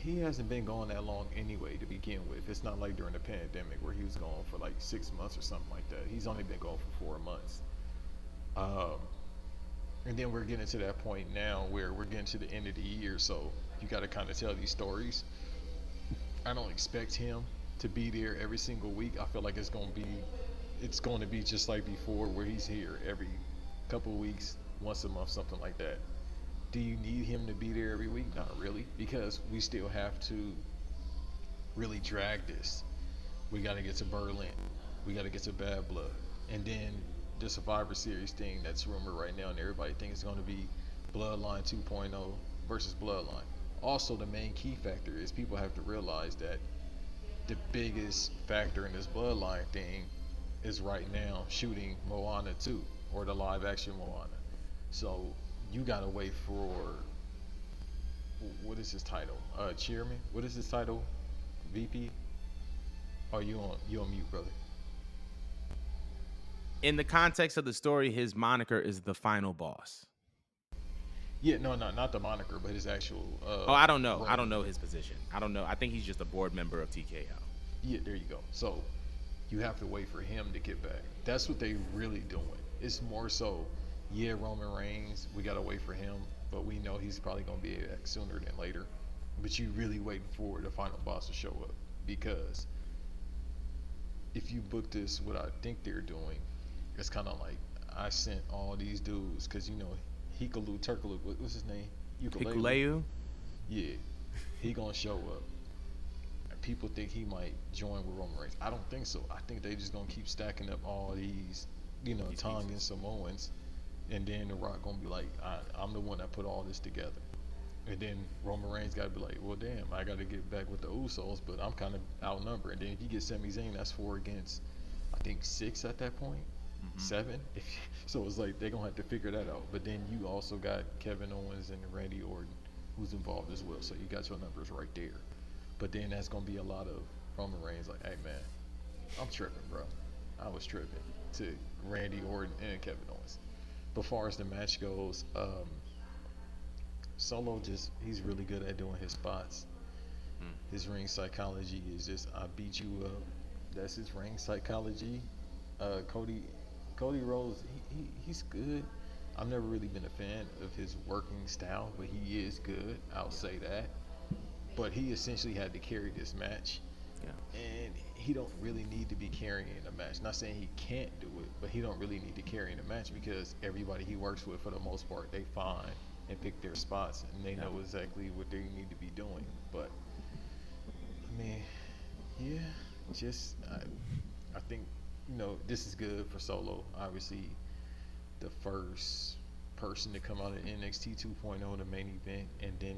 he hasn't been gone that long anyway to begin with. It's not like during the pandemic where he was gone for like 6 months or something like that. He's only been gone for 4 months. Um, and then we're getting to that point now where we're getting to the end of the year, so you got to kind of tell these stories. I don't expect him to be there every single week. I feel like it's going to be just like before, where he's here every couple of weeks, once a month, something like that. Do you need him to be there every week? Not really, because we still have to really drag this. We got to get to Berlin. We got to get to Bad Blood. And then the Survivor Series thing that's rumored right now, and everybody thinks it's going to be Bloodline 2.0 versus Bloodline. Also, the main key factor is people have to realize that the biggest factor in this Bloodline thing is right now shooting Moana 2, or the live action Moana. So you got to wait for, what is his title? Chairman? What is his title? VP? Oh, you on mute, brother. In the context of the story, his moniker is the final boss. Yeah, no, not the moniker, but his actual Oh, I don't know. I role. don't know his position. I don't know. I think he's just a board member of TKO. Yeah, there you go. So you have to wait for him to get back. That's what they really doing. It's more so, yeah, Roman Reigns, we gotta wait for him, but we know he's probably gonna be back sooner than later. But you really waiting for the final boss to show up, because if you book this, what I think they're doing, it's kind of like, I sent all these dudes, because Hikalu Turkalu, what's his name? Hikuleu? Yeah, he gonna show up. And people think he might join with Roman Reigns. I don't think so. I think they just gonna keep stacking up all these, Tongan Samoans, and then The Rock gonna be like, I'm the one that put all this together. And then Roman Reigns gotta be like, well, damn, I gotta get back with the Usos, but I'm kind of outnumbered. And then if you get Sami Zayn, that's 4 against, I think, 6 at that point, 7. So it's like they're gonna have to figure that out. But then you also got Kevin Owens and Randy Orton, who's involved as well. So you got your numbers right there. But then that's gonna be a lot of Roman Reigns like, hey man, I'm tripping, bro. I was tripping, to Randy Orton and Kevin Owens. But far as the match goes, Solo he's really good at doing his spots. His ring psychology is just, I beat you up. That's his ring psychology. Cody Rhodes, he's good. I've never really been a fan of his working style, but he is good. I'll say that. But he essentially had to carry this match, Yeah. and he don't really need to be carrying a match. Not saying he can't do it, but he don't really need to carry in a match, because everybody he works with, for the most part, they find and pick their spots, and they know exactly what they need to be doing. But I mean, yeah, just I think this is good for Solo. Obviously, the first person to come out of NXT 2.0, the main event, and then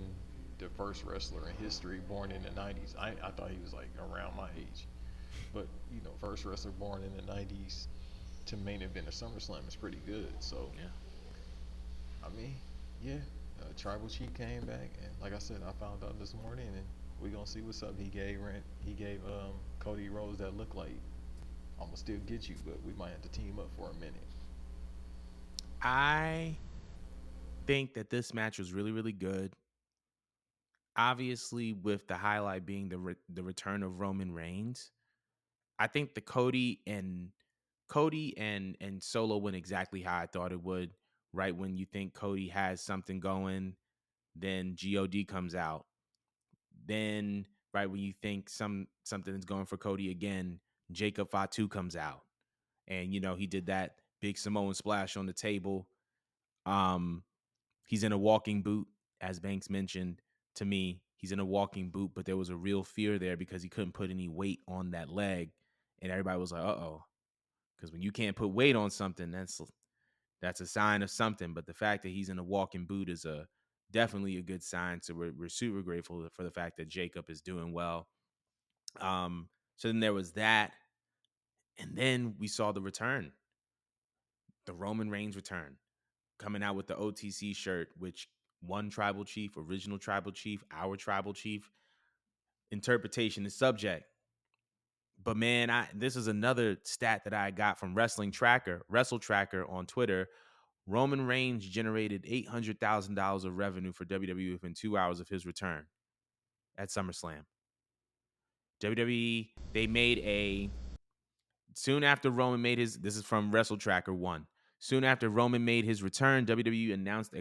the first wrestler in history born in the 90s. I thought he was like around my age, but first wrestler born in the 90s to main event of SummerSlam is pretty good. So Yeah. I mean, yeah, Tribal Chief came back, and like I said, I found out this morning, and we gonna see what's up. He gave Cody Rhodes that look like, I'm gonna still get you, but we might have to team up for a minute. I think that this match was really, really good. Obviously, with the highlight being the return of Roman Reigns, I think the Cody and Solo went exactly how I thought it would. Right when you think Cody has something going, then God comes out. Then right when you think something is going for Cody again, Jacob Fatu comes out, and he did that big Samoan splash on the table. Um, he's in a walking boot, as Banks mentioned to me. He's in a walking boot, but there was a real fear there because he couldn't put any weight on that leg, and everybody was like, "Uh oh," because when you can't put weight on something, that's a sign of something. But the fact that he's in a walking boot is definitely a good sign. So we're super grateful for the fact that Jacob is doing well. So then there was that, and then we saw the Roman Reigns return, coming out with the OTC shirt, which one tribal chief, original tribal chief, our tribal chief, interpretation is subject. But man, this is another stat that I got from Wrestle Tracker on Twitter. Roman Reigns generated $800,000 of revenue for WWE within 2 hours of his return. at SummerSlam. WWE, they made a soon after Roman made his, this is from Wrestle Tracker 1. Soon after Roman made his return, WWE announced a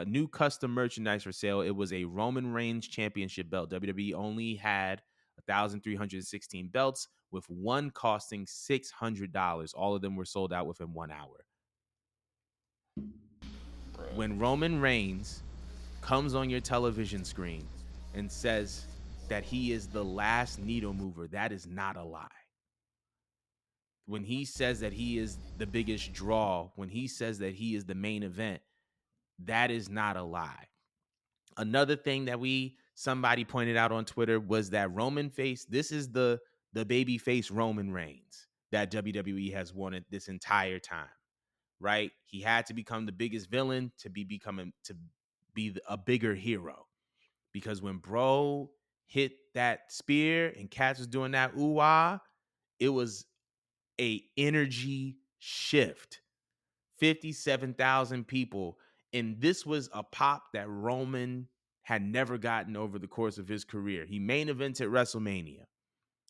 new custom merchandise for sale. It was a Roman Reigns championship belt. WWE only had 1,316 belts, with one costing $600. All of them were sold out within 1 hour. Bruh. When Roman Reigns comes on your television screen and says that he is the last needle mover, that is not a lie. When he says that he is the biggest draw, when he says that he is the main event, that is not a lie. Another thing that somebody pointed out on Twitter was that Roman face, this is the baby face Roman Reigns that WWE has wanted this entire time, right? He had to become the biggest villain to be a bigger hero. Because when bro hit that spear and Cats was doing that ooh-ah, it was a energy shift. 57,000 people. And this was a pop that Roman had never gotten over the course of his career. He main evented WrestleMania.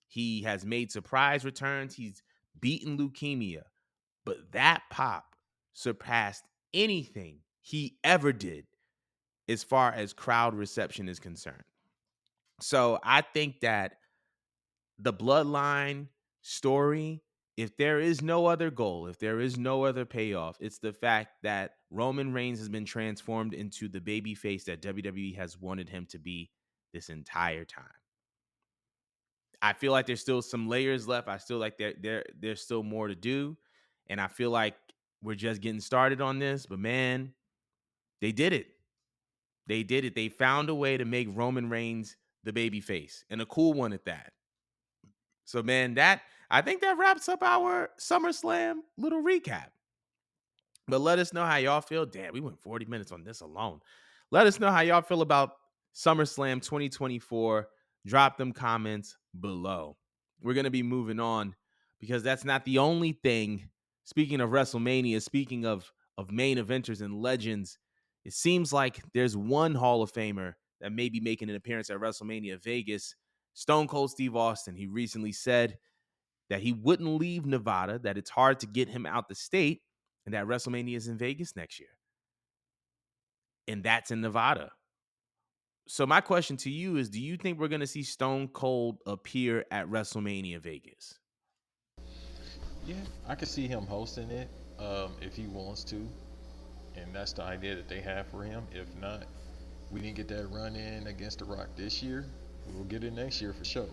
He has made surprise returns. He's beaten leukemia. But that pop surpassed anything he ever did as far as crowd reception is concerned. So I think that the bloodline story, if there is no other goal, if there is no other payoff, it's the fact that Roman Reigns has been transformed into the babyface that WWE has wanted him to be this entire time. I feel like there's still some layers left. I still like there's still more to do. And I feel like we're just getting started on this. But man, they did it. They did it. They found a way to make Roman Reigns the babyface, and a cool one at that. So, man, I think that wraps up our SummerSlam little recap. But let us know how y'all feel. Damn, we went 40 minutes on this alone. Let us know how y'all feel about SummerSlam 2024. Drop them comments below. We're going to be moving on because that's not the only thing. Speaking of WrestleMania, speaking of main eventers and legends, it seems like there's one Hall of Famer that may be making an appearance at WrestleMania Vegas. Stone Cold Steve Austin. He recently said that he wouldn't leave Nevada, that it's hard to get him out the state, and that WrestleMania is in Vegas next year. And that's in Nevada. So my question to you is, do you think we're going to see Stone Cold appear at WrestleMania Vegas? Yeah, I could see him hosting it if he wants to, and that's the idea that they have for him. If not, we didn't get that run in against The Rock this year. We'll get it next year for sure.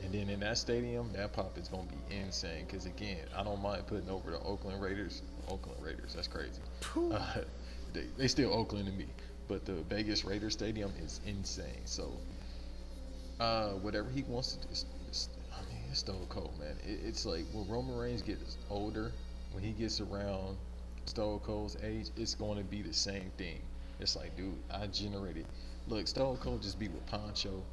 And then in that stadium, that pop is going to be insane. Because again, I don't mind putting over the Oakland Raiders. Oakland Raiders, that's crazy. Uh, they still Oakland to me. But the Vegas Raiders Stadium is insane. So whatever he wants to do, I mean, it's Stone Cold, man. It's like when Roman Reigns gets older, when he gets around Stone Cold's age, it's going to be the same thing. It's like, dude, I generated. Look, Stone Cold just be with Poncho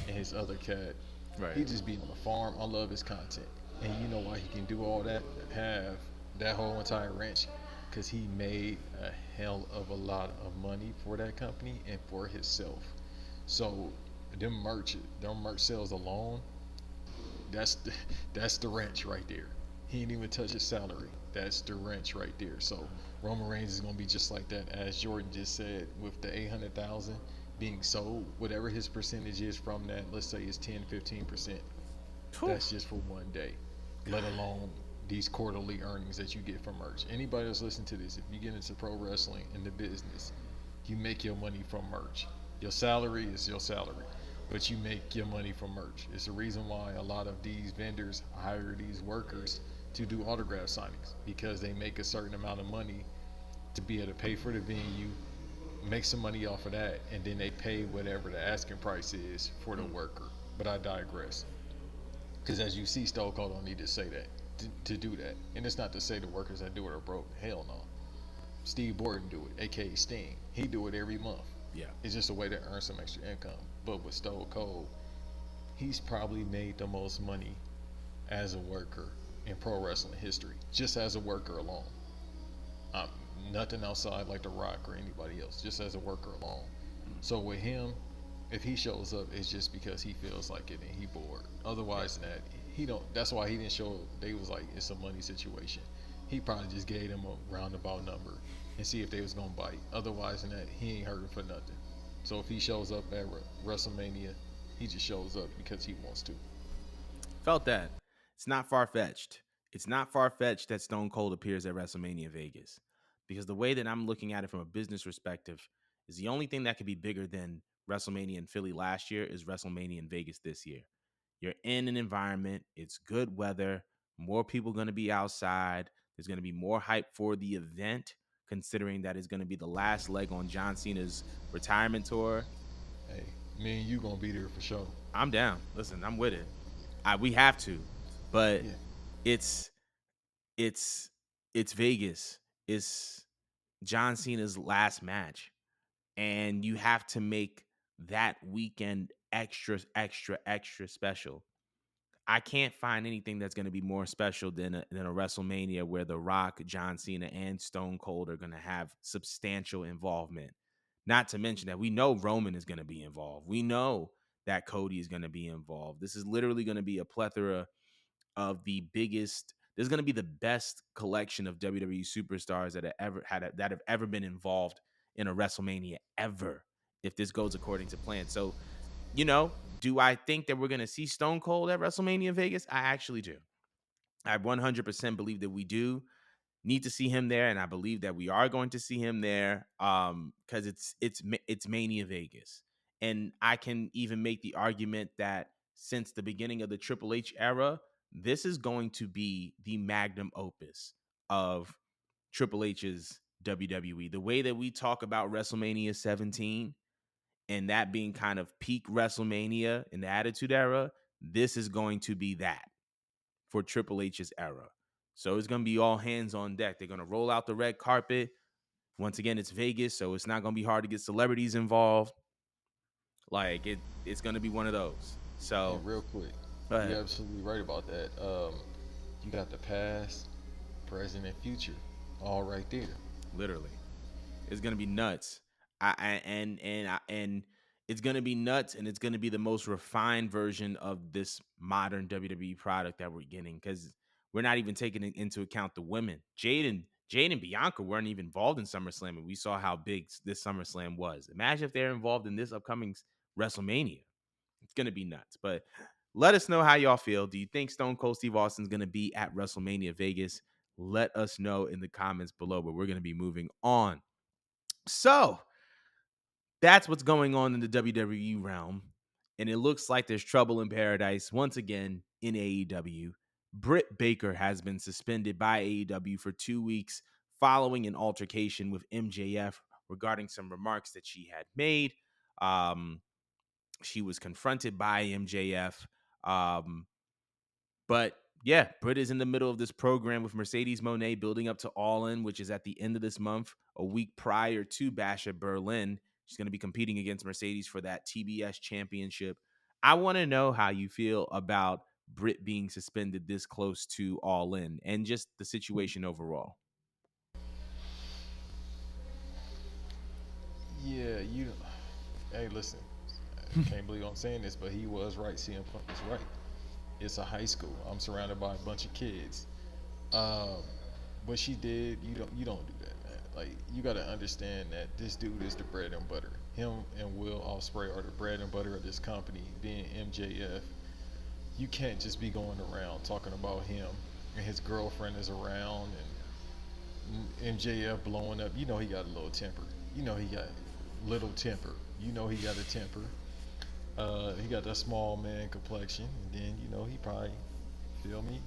and his other cat. Right. He just be on the farm. I love his content, and you know why he can do all that? Have that whole entire ranch, because he made a hell of a lot of money for that company and for himself. So them merch sales alone, that's the, that's the wrench right there. He didn't even touch his salary. That's the wrench right there. So Roman Reigns is gonna be just like that, as Jordan just said, with the 800,000 being sold, whatever his percentage is from that. Let's say it's 10-15%. That's just for one day, let alone these quarterly earnings that you get from merch. Anybody that's listening to this, if you get into pro wrestling in the business, you make your money from merch. Your salary is your salary, but you make your money from merch. It's the reason why a lot of these vendors hire these workers to do autograph signings, because they make a certain amount of money to be able to pay for the venue, make some money off of that, and then they pay whatever the asking price is for the worker. But I digress. Because as you see, Stone Cold don't need to say that to do that. And it's not to say the workers that do it are broke. Hell no. Steve Borden do it, aka Sting. He do it every month. Yeah. It's just a way to earn some extra income. But with Stone Cold, he's probably made the most money as a worker in pro wrestling history, just as a worker alone. Um, Nothing outside like The Rock or anybody else, just as a worker alone. So with him, If he shows up, it's just because he feels like it and he bored. Yeah. Otherwise than that, he don't. That's why he didn't show. They was like it's a money situation. He probably just gave them a roundabout number and see if they was gonna bite. Otherwise than that, he ain't hurting for nothing. So if he shows up at WrestleMania, he just shows up because he wants to. Felt that. It's not far fetched. It's not far fetched that Stone Cold appears at WrestleMania Vegas, because the way that I'm looking at it from a business perspective is the only thing that could be bigger than WrestleMania in Philly last year is WrestleMania in Vegas this year. You're in an environment, it's good weather, more people going to be outside. There's going to be more hype for the event, considering that it's going to be the last leg on John Cena's retirement tour. Hey, me and you gonna be there for sure. I'm down. Listen, I'm with it. We have to, but Yeah, it's it's it's Vegas. It's John Cena's last match, and you have to make that weekend extra, extra, extra special. I can't find anything that's going to be more special than a WrestleMania where The Rock, John Cena, and Stone Cold are going to have substantial involvement. Not to mention that we know Roman is going to be involved. We know that Cody is going to be involved. This is literally going to be a plethora of the biggest. There's going to be the best collection of WWE superstars that have ever been involved in a WrestleMania ever. If this goes according to plan, so do I think that we're going to see Stone Cold at WrestleMania Vegas? I actually do. I 100% believe that we do need to see him there, and I believe that we are going to see him there because it's Mania Vegas, and I can even make the argument that since the beginning of the Triple H era, this is going to be the magnum opus of Triple H's WWE. The way that we talk about WrestleMania 17 and that being kind of peak WrestleMania in the Attitude Era, this is going to be that for Triple H's era. So it's going to be all hands on deck. They're going to roll out the red carpet. Once again, it's Vegas, so it's not going to be hard to get celebrities involved. Like it's going to be one of those. So and real quick, go ahead. you're absolutely right about that. You got the past, present, and future, all right there. Literally, it's going to be nuts. And it's going to be nuts, and it's going to be the most refined version of this modern WWE product that we're getting, because we're not even taking into account the women. Jade and Bianca weren't even involved in SummerSlam, and we saw how big this SummerSlam was. Imagine if they're involved in this upcoming WrestleMania. It's going to be nuts. But let us know how y'all feel. Do you think Stone Cold Steve Austin's going to be at WrestleMania Vegas? Let us know in the comments below, but we're going to be moving on. So that's what's going on in the WWE realm. And it looks like there's trouble in paradise once again in AEW. Britt Baker has been suspended by AEW for 2 weeks following an altercation with MJF regarding some remarks that she had made. Um, she was confronted by MJF. Um, but yeah, Britt is in the middle of this program with Mercedes Moné building up to All In, which is at the end of this month, a week prior to Bash at Berlin. She's going to be competing against Mercedes for that TBS championship. I want to know how you feel about Britt being suspended this close to All In and just the situation overall. Yeah, you. Hey, listen. I can't believe I'm saying this, but he was right. CM Punk was right. It's a high school. I'm surrounded by a bunch of kids. Um, what she did, you don't do that, man. Like you got to understand that this dude is the bread and butter. Him and Will Ospreay are the bread and butter of this company. Being MJF, you can't just be going around talking about him and his girlfriend is around and MJF blowing up. You know he got a little temper. You know he got little temper. You know he got a temper. He got that small man complexion, and then you know he probably feel me.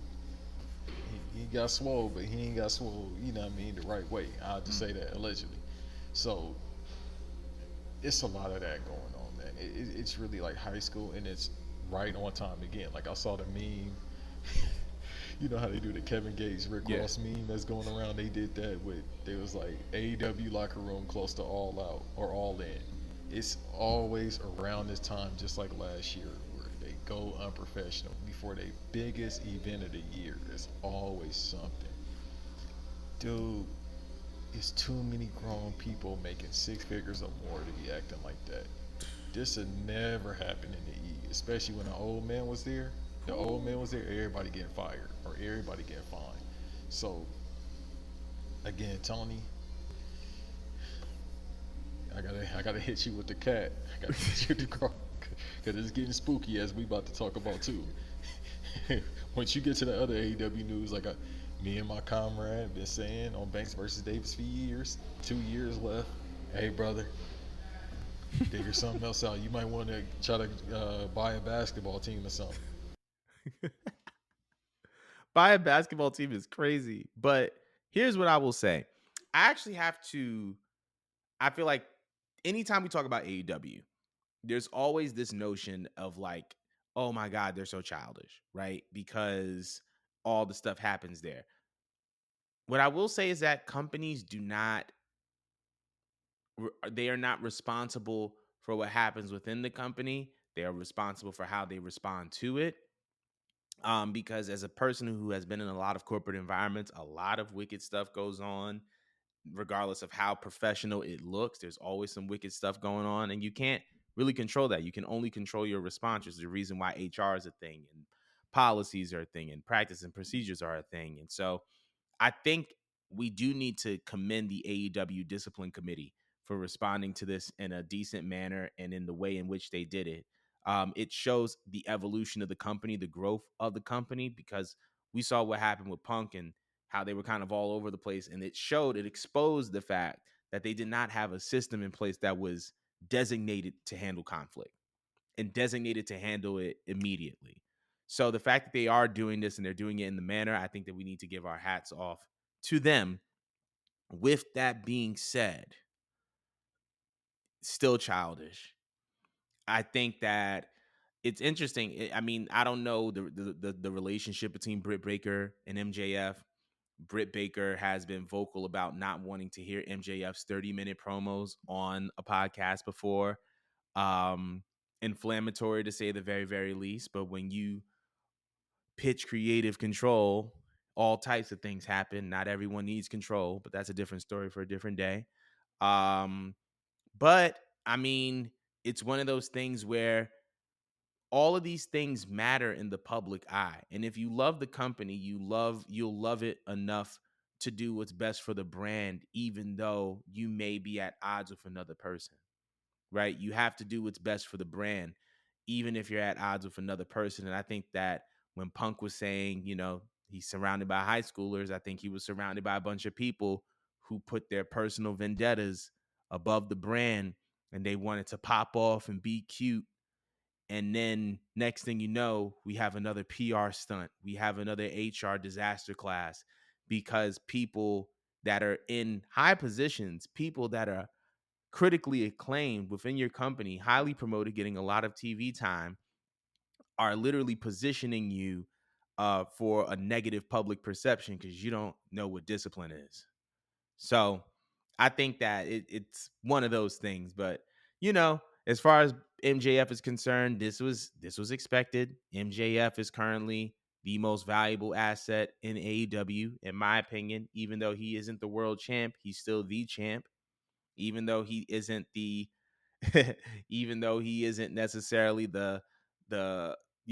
He got swole, but he ain't got swole. You know what I mean? The right way. I'll just say that allegedly. So it's a lot of that going on, man. It's really like high school, and it's right on time again. Like I saw the meme. You know how they do the Kevin Gates, Rick Yeah. Ross meme that's going around. They did that with. They was like AEW locker room close to All Out or All In. It's always around this time, just like last year, where they go unprofessional before their biggest event of the year. There's always something, dude. It's too many grown people making six figures or more to be acting like that. This had never happened in the E, especially when the old man was there. The old man was there, everybody getting fired or everybody getting fined. So again, Tony, I gotta hit you with the cat. I gotta hit you with the car because it's getting spooky as we about to talk about too. Once you get to the other AEW news, me and my comrade been saying on Banks versus Davis for years, 2 years left. Hey brother, figure something else out. You might want to try to buy a basketball team or something. Buy a basketball team is crazy. But here's what I will say. I actually have to, I feel like anytime we talk about AEW, there's always this notion of like, oh my God, they're so childish, right? Because all the stuff happens there. What I will say is that companies do not, they are not responsible for what happens within the company. They are responsible for how they respond to it. Because as a person who has been in a lot of corporate environments, a lot of wicked stuff goes on, regardless of how professional it looks. There's always some wicked stuff going on, and you can't really control that. You can only control your response. There's the reason why HR is a thing, and policies are a thing, and practice and procedures are a thing. And so I think we do need to commend the AEW Discipline Committee for responding to this in a decent manner and in the way in which they did it. It shows the evolution of the company, the growth of the company, because we saw what happened with Punk and how they were kind of all over the place. And it exposed the fact that they did not have a system in place that was designated to handle conflict and designated to handle it immediately. So the fact that they are doing this and they're doing it in the manner, I think that we need to give our hats off to them. With that being said, still childish. I think that it's interesting. I mean, I don't know the relationship between Britt Baker and MJF. Britt Baker has been vocal about not wanting to hear MJF's 30-minute promos on a podcast before. Um, Inflammatory to say the very, very least. But when you pitch creative control, all types of things happen. Not everyone needs control, but that's a different story for a different day. Um, but I mean, it's one of those things where all of these things matter in the public eye. And if you love the company, you'll love it enough to do what's best for the brand, even though you may be at odds with another person, right? You have to do what's best for the brand, even if you're at odds with another person. And I think that when Punk was saying, he's surrounded by high schoolers, I think he was surrounded by a bunch of people who put their personal vendettas above the brand and they wanted to pop off and be cute. And then next thing you know, we have another PR stunt. We have another HR disaster class because people that are in high positions, people that are critically acclaimed within your company, highly promoted, getting a lot of TV time, are literally positioning you for a negative public perception because you don't know what discipline is. So I think that it's one of those things. But as far as MJF is concerned, this was expected. MJF is currently the most valuable asset in AEW, in my opinion. Even though he isn't the world champ, he's still the champ. Even though he isn't the even though he isn't necessarily the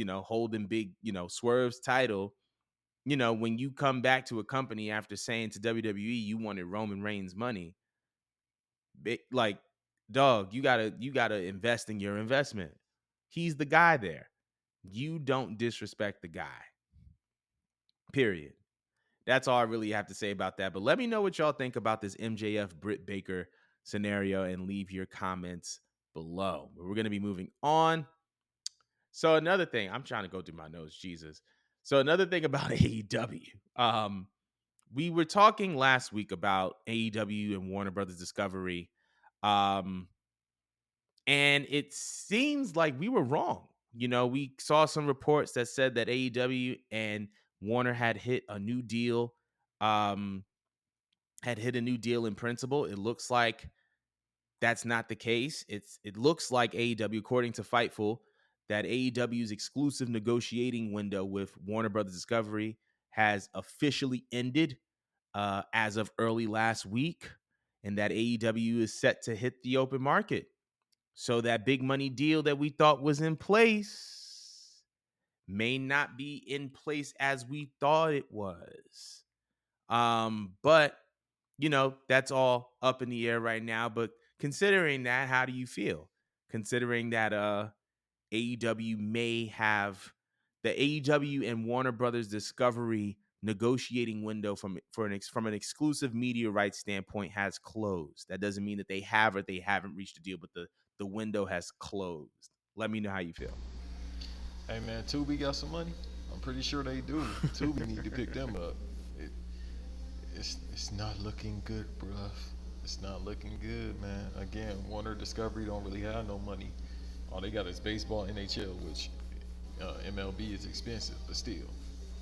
holding big Swerve's title. When you come back to a company after saying to WWE you wanted Roman Reigns money, like, dog, you gotta invest in your investment. He's the guy there. You don't disrespect the guy, period. That's all I really have to say about that. But let me know what y'all think about this MJF Britt Baker scenario and leave your comments below. We're going to be moving on. So another thing, I'm trying to go through my notes, Jesus. So another thing about AEW, we were talking last week about AEW and Warner Brothers Discovery, um, and it seems like we were wrong. We saw some reports that said that AEW and Warner um, had hit a new deal in principle. It looks like that's not the case. It looks like AEW, according to Fightful, that AEW's exclusive negotiating window with Warner Brothers Discovery has officially ended as of early last week, and that AEW is set to hit the open market. So that big money deal that we thought was in place may not be in place as we thought it was. But that's all up in the air right now. But considering that, how do you feel? Considering that AEW may have the AEW and Warner Brothers Discovery negotiating window from an exclusive media rights standpoint has closed. That doesn't mean that they have or they haven't reached a deal, but the window has closed. Let me know how you feel. Hey man, Tubi got some money. I'm pretty sure they do. Tubi need to pick them up. It, it's not looking good, bruh. It's not looking good, man. Again, Warner Discovery don't really have no money. All they got is baseball, NHL, which MLB is expensive, but still,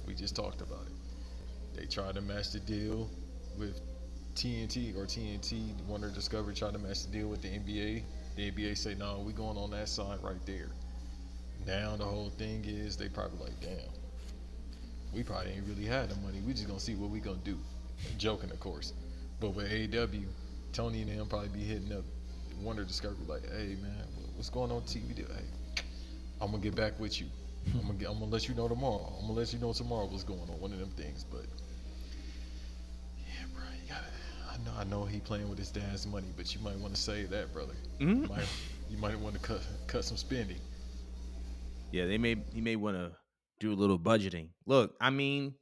we just talked about it. They tried to match the deal with TNT. Warner Discovery tried to match the deal with the NBA. The NBA say, no, we going on that side right there. Now the whole thing is they probably like, damn, we probably ain't really had the money. We just gonna see what we gonna do. Joking, of course. But with AEW, Tony and them probably be hitting up Wonder Discovery like, hey man, what's going on TV? Hey, I'm gonna get back with you. I'm gonna let you know tomorrow. I'm gonna let you know tomorrow what's going on. One of them things, but yeah, bro, you gotta. I know he playing with his dad's money, but you might want to save that, brother. Mhm. You might want to cut some spending. Yeah, he may want to do a little budgeting. Look, I mean,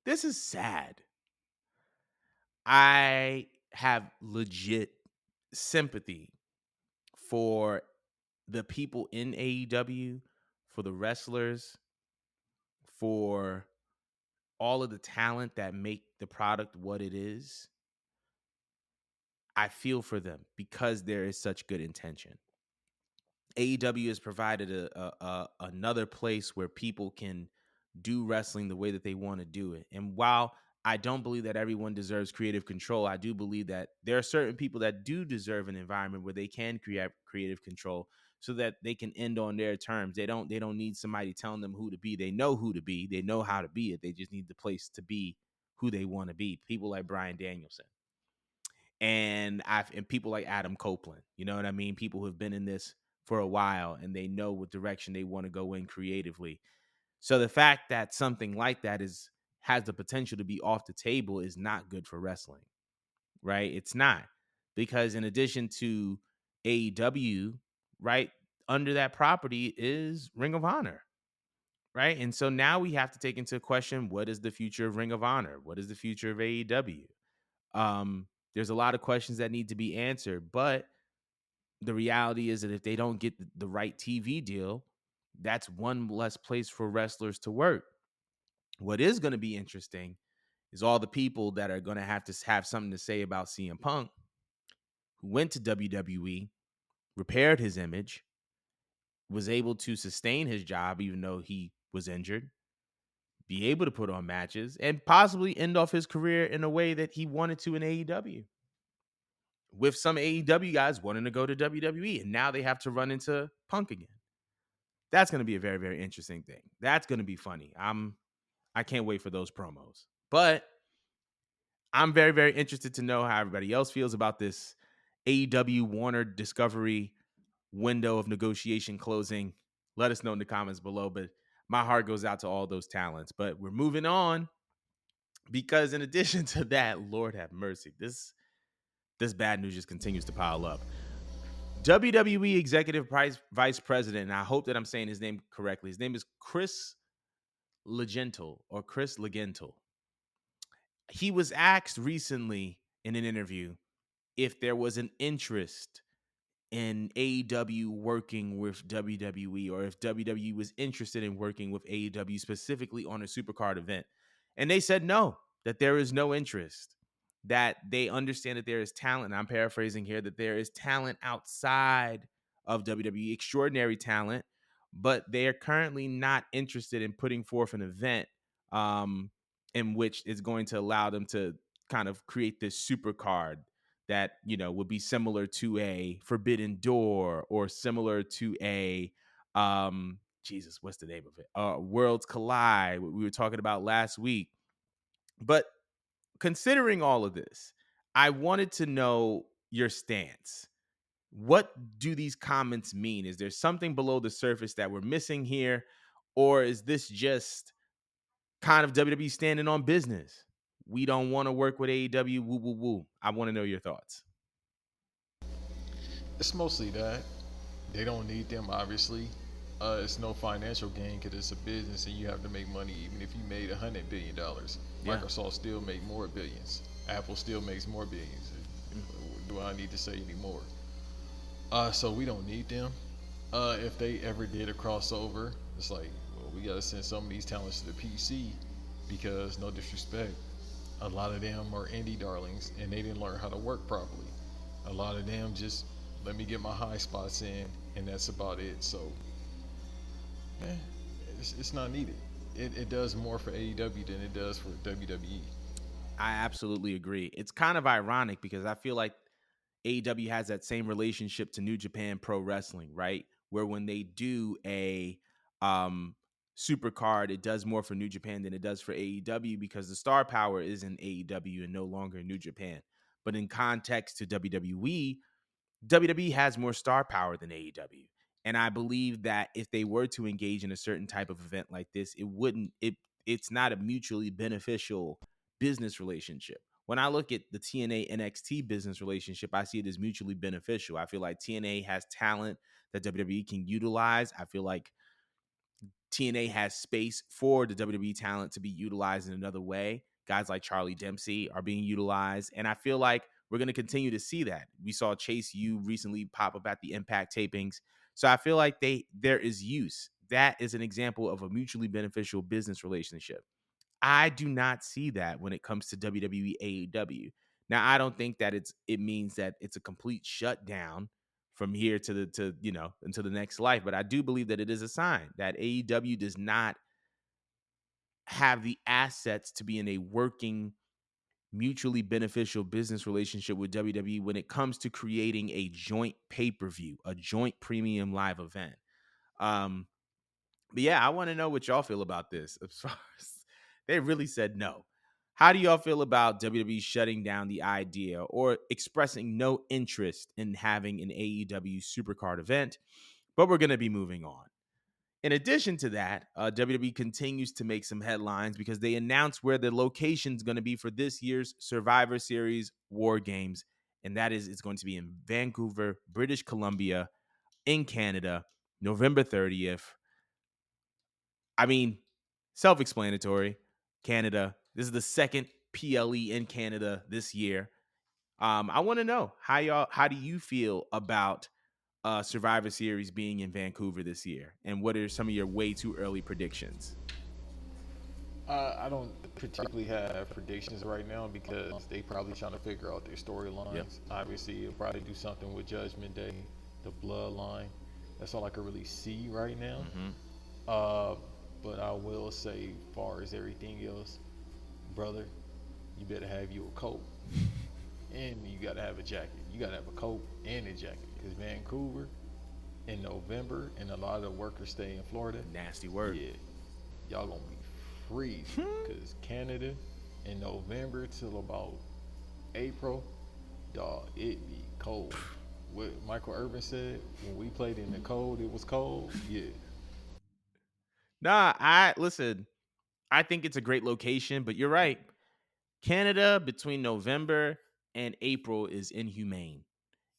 this is sad. I have legit sympathy for the people in AEW, for the wrestlers, for all of the talent that make the product what it is. I feel for them because there is such good intention. AEW has provided another place where people can do wrestling the way that they want to do it. And while I don't believe that everyone deserves creative control, I do believe that there are certain people that do deserve an environment where they can create creative control so that they can end on their terms. They don't need somebody telling them who to be. They know who to be. They know how to be it. They just need the place to be who they want to be. People like Bryan Danielson and people like Adam Copeland. You know what I mean? People who have been in this for a while and they know what direction they want to go in creatively. So the fact that something like that has the potential to be off the table is not good for wrestling, right? It's not. Because in addition to AEW, right, under that property is Ring of Honor, right? And so now we have to take into question, what is the future of Ring of Honor? What is the future of AEW? There's a lot of questions that need to be answered, but the reality is that if they don't get the right TV deal, that's one less place for wrestlers to work. What is going to be interesting is all the people that are going to have something to say about CM Punk, who went to WWE, repaired his image, was able to sustain his job even though he was injured, be able to put on matches, and possibly end off his career in a way that he wanted to in AEW. With some AEW guys wanting to go to WWE, and now they have to run into Punk again. That's going to be a very, very interesting thing. That's going to be funny. I can't wait for those promos. But I'm very, very interested to know how everybody else feels about this AEW Warner Discovery window of negotiation closing. Let us know in the comments below. But my heart goes out to all those talents. But we're moving on because in addition to that, Lord have mercy, this bad news just continues to pile up. WWE Executive Vice President, and I hope that I'm saying his name correctly. His name is Chris Legental. He was asked recently in an interview if there was an interest in AEW working with WWE or if WWE was interested in working with AEW specifically on a supercard event. And they said no, that there is no interest, that they understand that there is talent. And I'm paraphrasing here, that there is talent outside of WWE, extraordinary talent, but they are currently not interested in putting forth an event in which is going to allow them to kind of create this super card that would be similar to a Forbidden Door or similar to a Jesus, what's the name of it? Worlds Collide, what we were talking about last week. But considering all of this, I wanted to know your stance. What do these comments mean? Is there something below the surface that we're missing here? Or is this just kind of WWE standing on business? We don't want to work with AEW. Woo, woo, woo. I want to know your thoughts. It's mostly that they don't need them. Obviously, it's no financial gain because it's a business and you have to make money. Even if you made $100 billion, Yeah. Microsoft still make more billions. Apple still makes more billions. Mm. Do I need to say any more? So we don't need them. If they ever did a crossover, it's like, well, we gotta send some of these talents to the PC because, no disrespect, a lot of them are indie darlings and they didn't learn how to work properly. A lot of them just let me get my high spots in and that's about it. So, eh, it's not needed. It does more for AEW than it does for WWE. I absolutely agree. It's kind of ironic because I feel like AEW has that same relationship to New Japan Pro Wrestling, right? Where when they do a um super card, it does more for New Japan than it does for AEW because the star power is in AEW and no longer New Japan. But in context to WWE, WWE has more star power than AEW. And I believe that if they were to engage in a certain type of event like this, it's not a mutually beneficial business relationship. When I look at the TNA NXT business relationship, I see it as mutually beneficial. I feel like TNA has talent that WWE can utilize. I feel like TNA has space for the WWE talent to be utilized in another way. Guys like Charlie Dempsey are being utilized. And I feel like we're going to continue to see that. We saw Chase U recently pop up at the Impact tapings. So I feel like there is use. That is an example of a mutually beneficial business relationship. I do not see that when it comes to WWE AEW. Now, I don't think that it means that it's a complete shutdown from here to until the next life, but I do believe that it is a sign that AEW does not have the assets to be in a working mutually beneficial business relationship with WWE when it comes to creating a joint pay-per-view, a joint premium live event. Um but yeah, I want to know what y'all feel about this. As far as they really said no. How do y'all feel about WWE shutting down the idea or expressing no interest in having an AEW Supercard event? But we're going to be moving on. In addition to that, WWE continues to make some headlines because they announced where the location is going to be for this year's Survivor Series War Games, and that is it's going to be in Vancouver, British Columbia, in Canada, November 30th. I mean, self-explanatory. Canada. This is the second PLE in Canada this year. I want to know how do you feel about Survivor Series being in Vancouver this year, and what are some of your way too early predictions? I don't particularly have predictions right now because they probably trying to figure out their Yep. storylines. Obviously, you'll probably do something with Judgment Day, the Bloodline. That's all I can really see right now. Mm-hmm. Uh, but I will say, far as everything else, brother, you better have you a coat and you gotta have a jacket. You gotta have a coat and a jacket because Vancouver in November and a lot of the workers stay in Florida. Nasty word. Yeah, y'all gonna be freezing because Canada in November till about April, dog, it be cold. What Michael Irvin said when we played in the cold, it was cold. Yeah, Nah, I listen. I think it's a great location, but you're right. Canada between November and April is inhumane.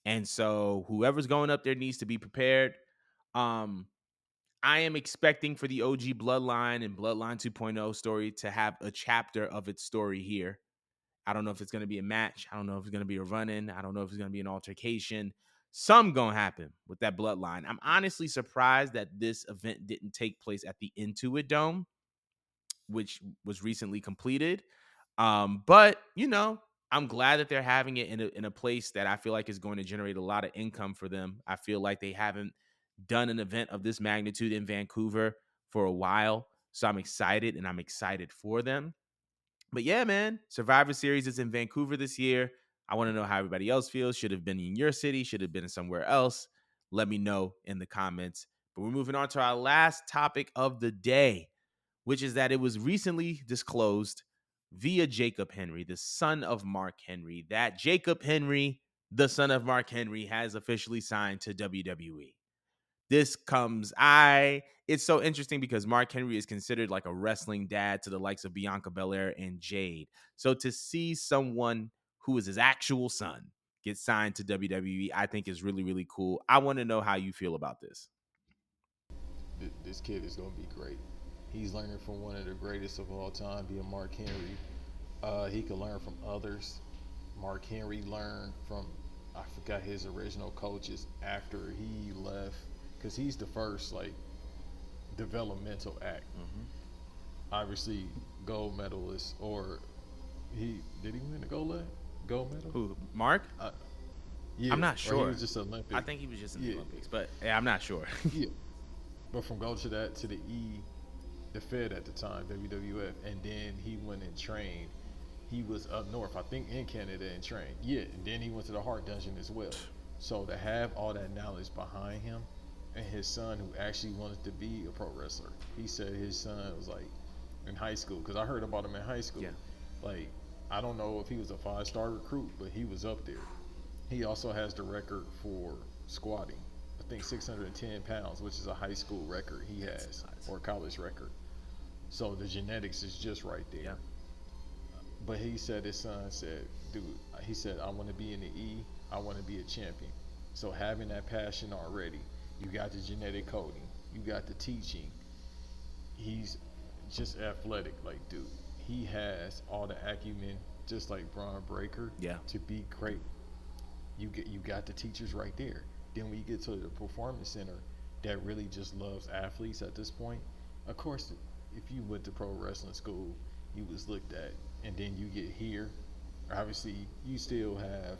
And so whoever's going up there needs to be prepared. Um, I am expecting for the OG Bloodline and Bloodline 2.0 story to have a chapter of its story here. I don't know if it's going to be a match. I don't know if it's going to be a run-in. I don't know if it's going to be an altercation. Some going to happen with that Bloodline. I'm honestly surprised that this event didn't take place at the Intuit Dome, which was recently completed. But I'm glad that they're having it in a place that I feel like is going to generate a lot of income for them. I feel like they haven't done an event of this magnitude in Vancouver for a while. So I'm excited and I'm excited for them. But yeah, man, Survivor Series is in Vancouver this year. I want to know how everybody else feels. Should have been in your city, should have been somewhere else. Let me know in the comments. But we're moving on to our last topic of the day, which is that it was recently disclosed via Jacob Henry, the son of Mark Henry, that Jacob Henry the son of Mark Henry, has officially signed to WWE. This comes, it's so interesting because Mark Henry is considered like a wrestling dad to the likes of Bianca Belair and Jade. So to see someone who is his actual son get signed to WWE, I think is really, really cool. I want to know how you feel about this. This kid is going to be great. He's learning from one of the greatest of all time, being Mark Henry. He could learn from others. Mark Henry learned from, I forgot his original coaches after he left, because he's the first like developmental act. Mm-hmm. Obviously, gold medalist, or he did he win the gold medal? Who, Mark? Yeah, I'm not or he sure. was just Olympic. I think he was just in the Yeah, Olympics, but yeah, I'm not sure. yeah. But from gold to that to the E, the Fed at the time, WWF, and then he went and trained. He was up north, I think, in Canada and trained. Yeah, and then he went to the Heart Dungeon as well. So to have all that knowledge behind him, and his son who actually wanted to be a pro wrestler, he said his son was like in high school, because I heard about him in high school. Yeah. Like, I don't know if he was a 5-star recruit, but he was up there. He also has the record for squatting. I think 610 pounds, which is a high school record he has, or a college record. So the genetics is just right there. Yeah. But he said his son said, dude, he said, I want to be in the E. I want to be a champion. So having that passion already, you got the genetic coding, you got the teaching. He's just athletic, like dude. He has all the acumen, just like Braun Breaker, Yeah. to be great. You got the teachers right there. Then when you get to the performance center, that really just loves athletes at this point. Of course, if you went to pro wrestling school, you was looked at, and then you get here. Obviously, you still have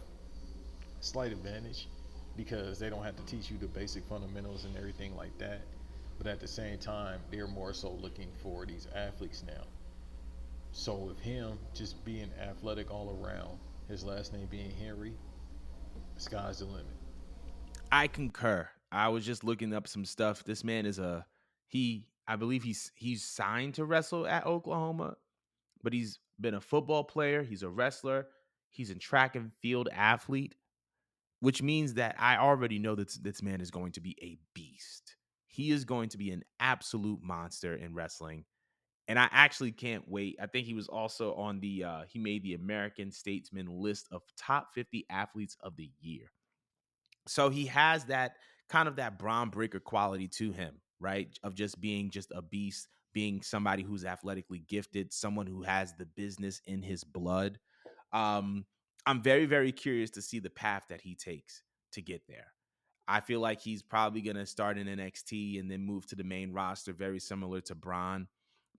slight advantage because they don't have to teach you the basic fundamentals and everything like that. But at the same time, they're more so looking for these athletes now. So with him just being athletic all around, his last name being Henry, the sky's the limit. I concur. I was just looking up some stuff. This man is I believe he's signed to wrestle at Oklahoma, but he's been a football player, he's a wrestler, he's a track and field athlete, which means that I already know that this man is going to be a beast. He is going to be an absolute monster in wrestling. And I actually can't wait. I think he was also on he made the American Statesman list of top 50 athletes of the year. So he has that kind of that Braun Breaker quality to him, right? Of just being just a beast, being somebody who's athletically gifted, someone who has the business in his blood. Um, I'm very, very curious to see the path that he takes to get there. I feel like he's probably going to start in NXT and then move to the main roster, very similar to Braun.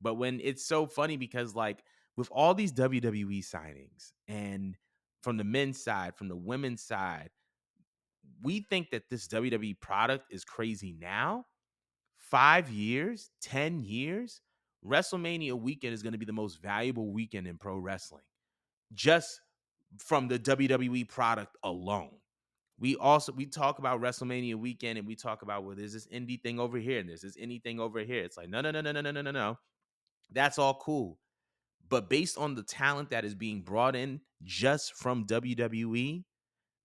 But when it's so funny because, like, with all these WWE signings and from the men's side, from the women's side, we think that this WWE product is crazy now. 5 years, 10 years, WrestleMania weekend is going to be the most valuable weekend in pro wrestling just from the WWE product alone. We talk about WrestleMania weekend and we talk about, well, there's this indie thing over here and there's this indie thing over here. It's like, no, no, no, no, no, no, no, no, no. That's all cool. But based on the talent that is being brought in just from WWE,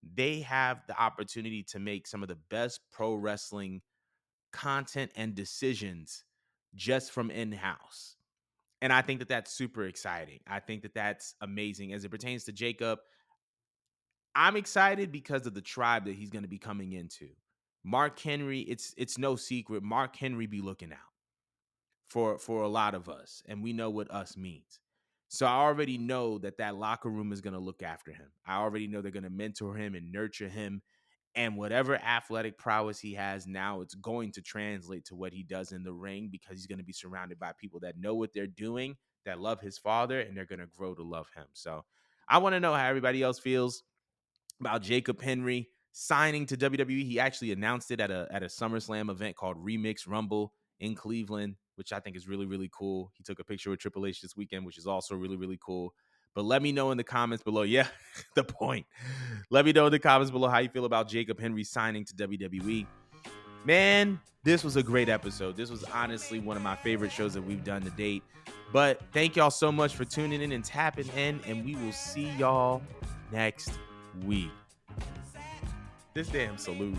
they have the opportunity to make some of the best pro wrestling content and decisions just from in-house. And I think that that's super exciting. I think that that's amazing. As it pertains to Jacob, I'm excited because of the tribe that he's going to be coming into. Mark Henry, it's no secret. Mark Henry be looking out for a lot of us, and we know what us means. So I already know that locker room is going to look after him. I already know they're going to mentor him and nurture him, and whatever athletic prowess he has now, it's going to translate to what he does in the ring because he's going to be surrounded by people that know what they're doing, that love his father, and they're going to grow to love him. So I want to know how everybody else feels about Jacob Henry signing to WWE. He actually announced it at a Summerslam event called Remix Rumble in Cleveland, which I think is really, really cool. He took a picture with Triple H this weekend, which is also really, really cool. But let me know in the comments below. Yeah, the point. Let me know in the comments below how you feel about Jacob Henry signing to WWE. Man, this was a great episode. This was honestly one of my favorite shows that we've done to date. But thank y'all so much for tuning in and tapping in, and we will see y'all next week. This damn salute.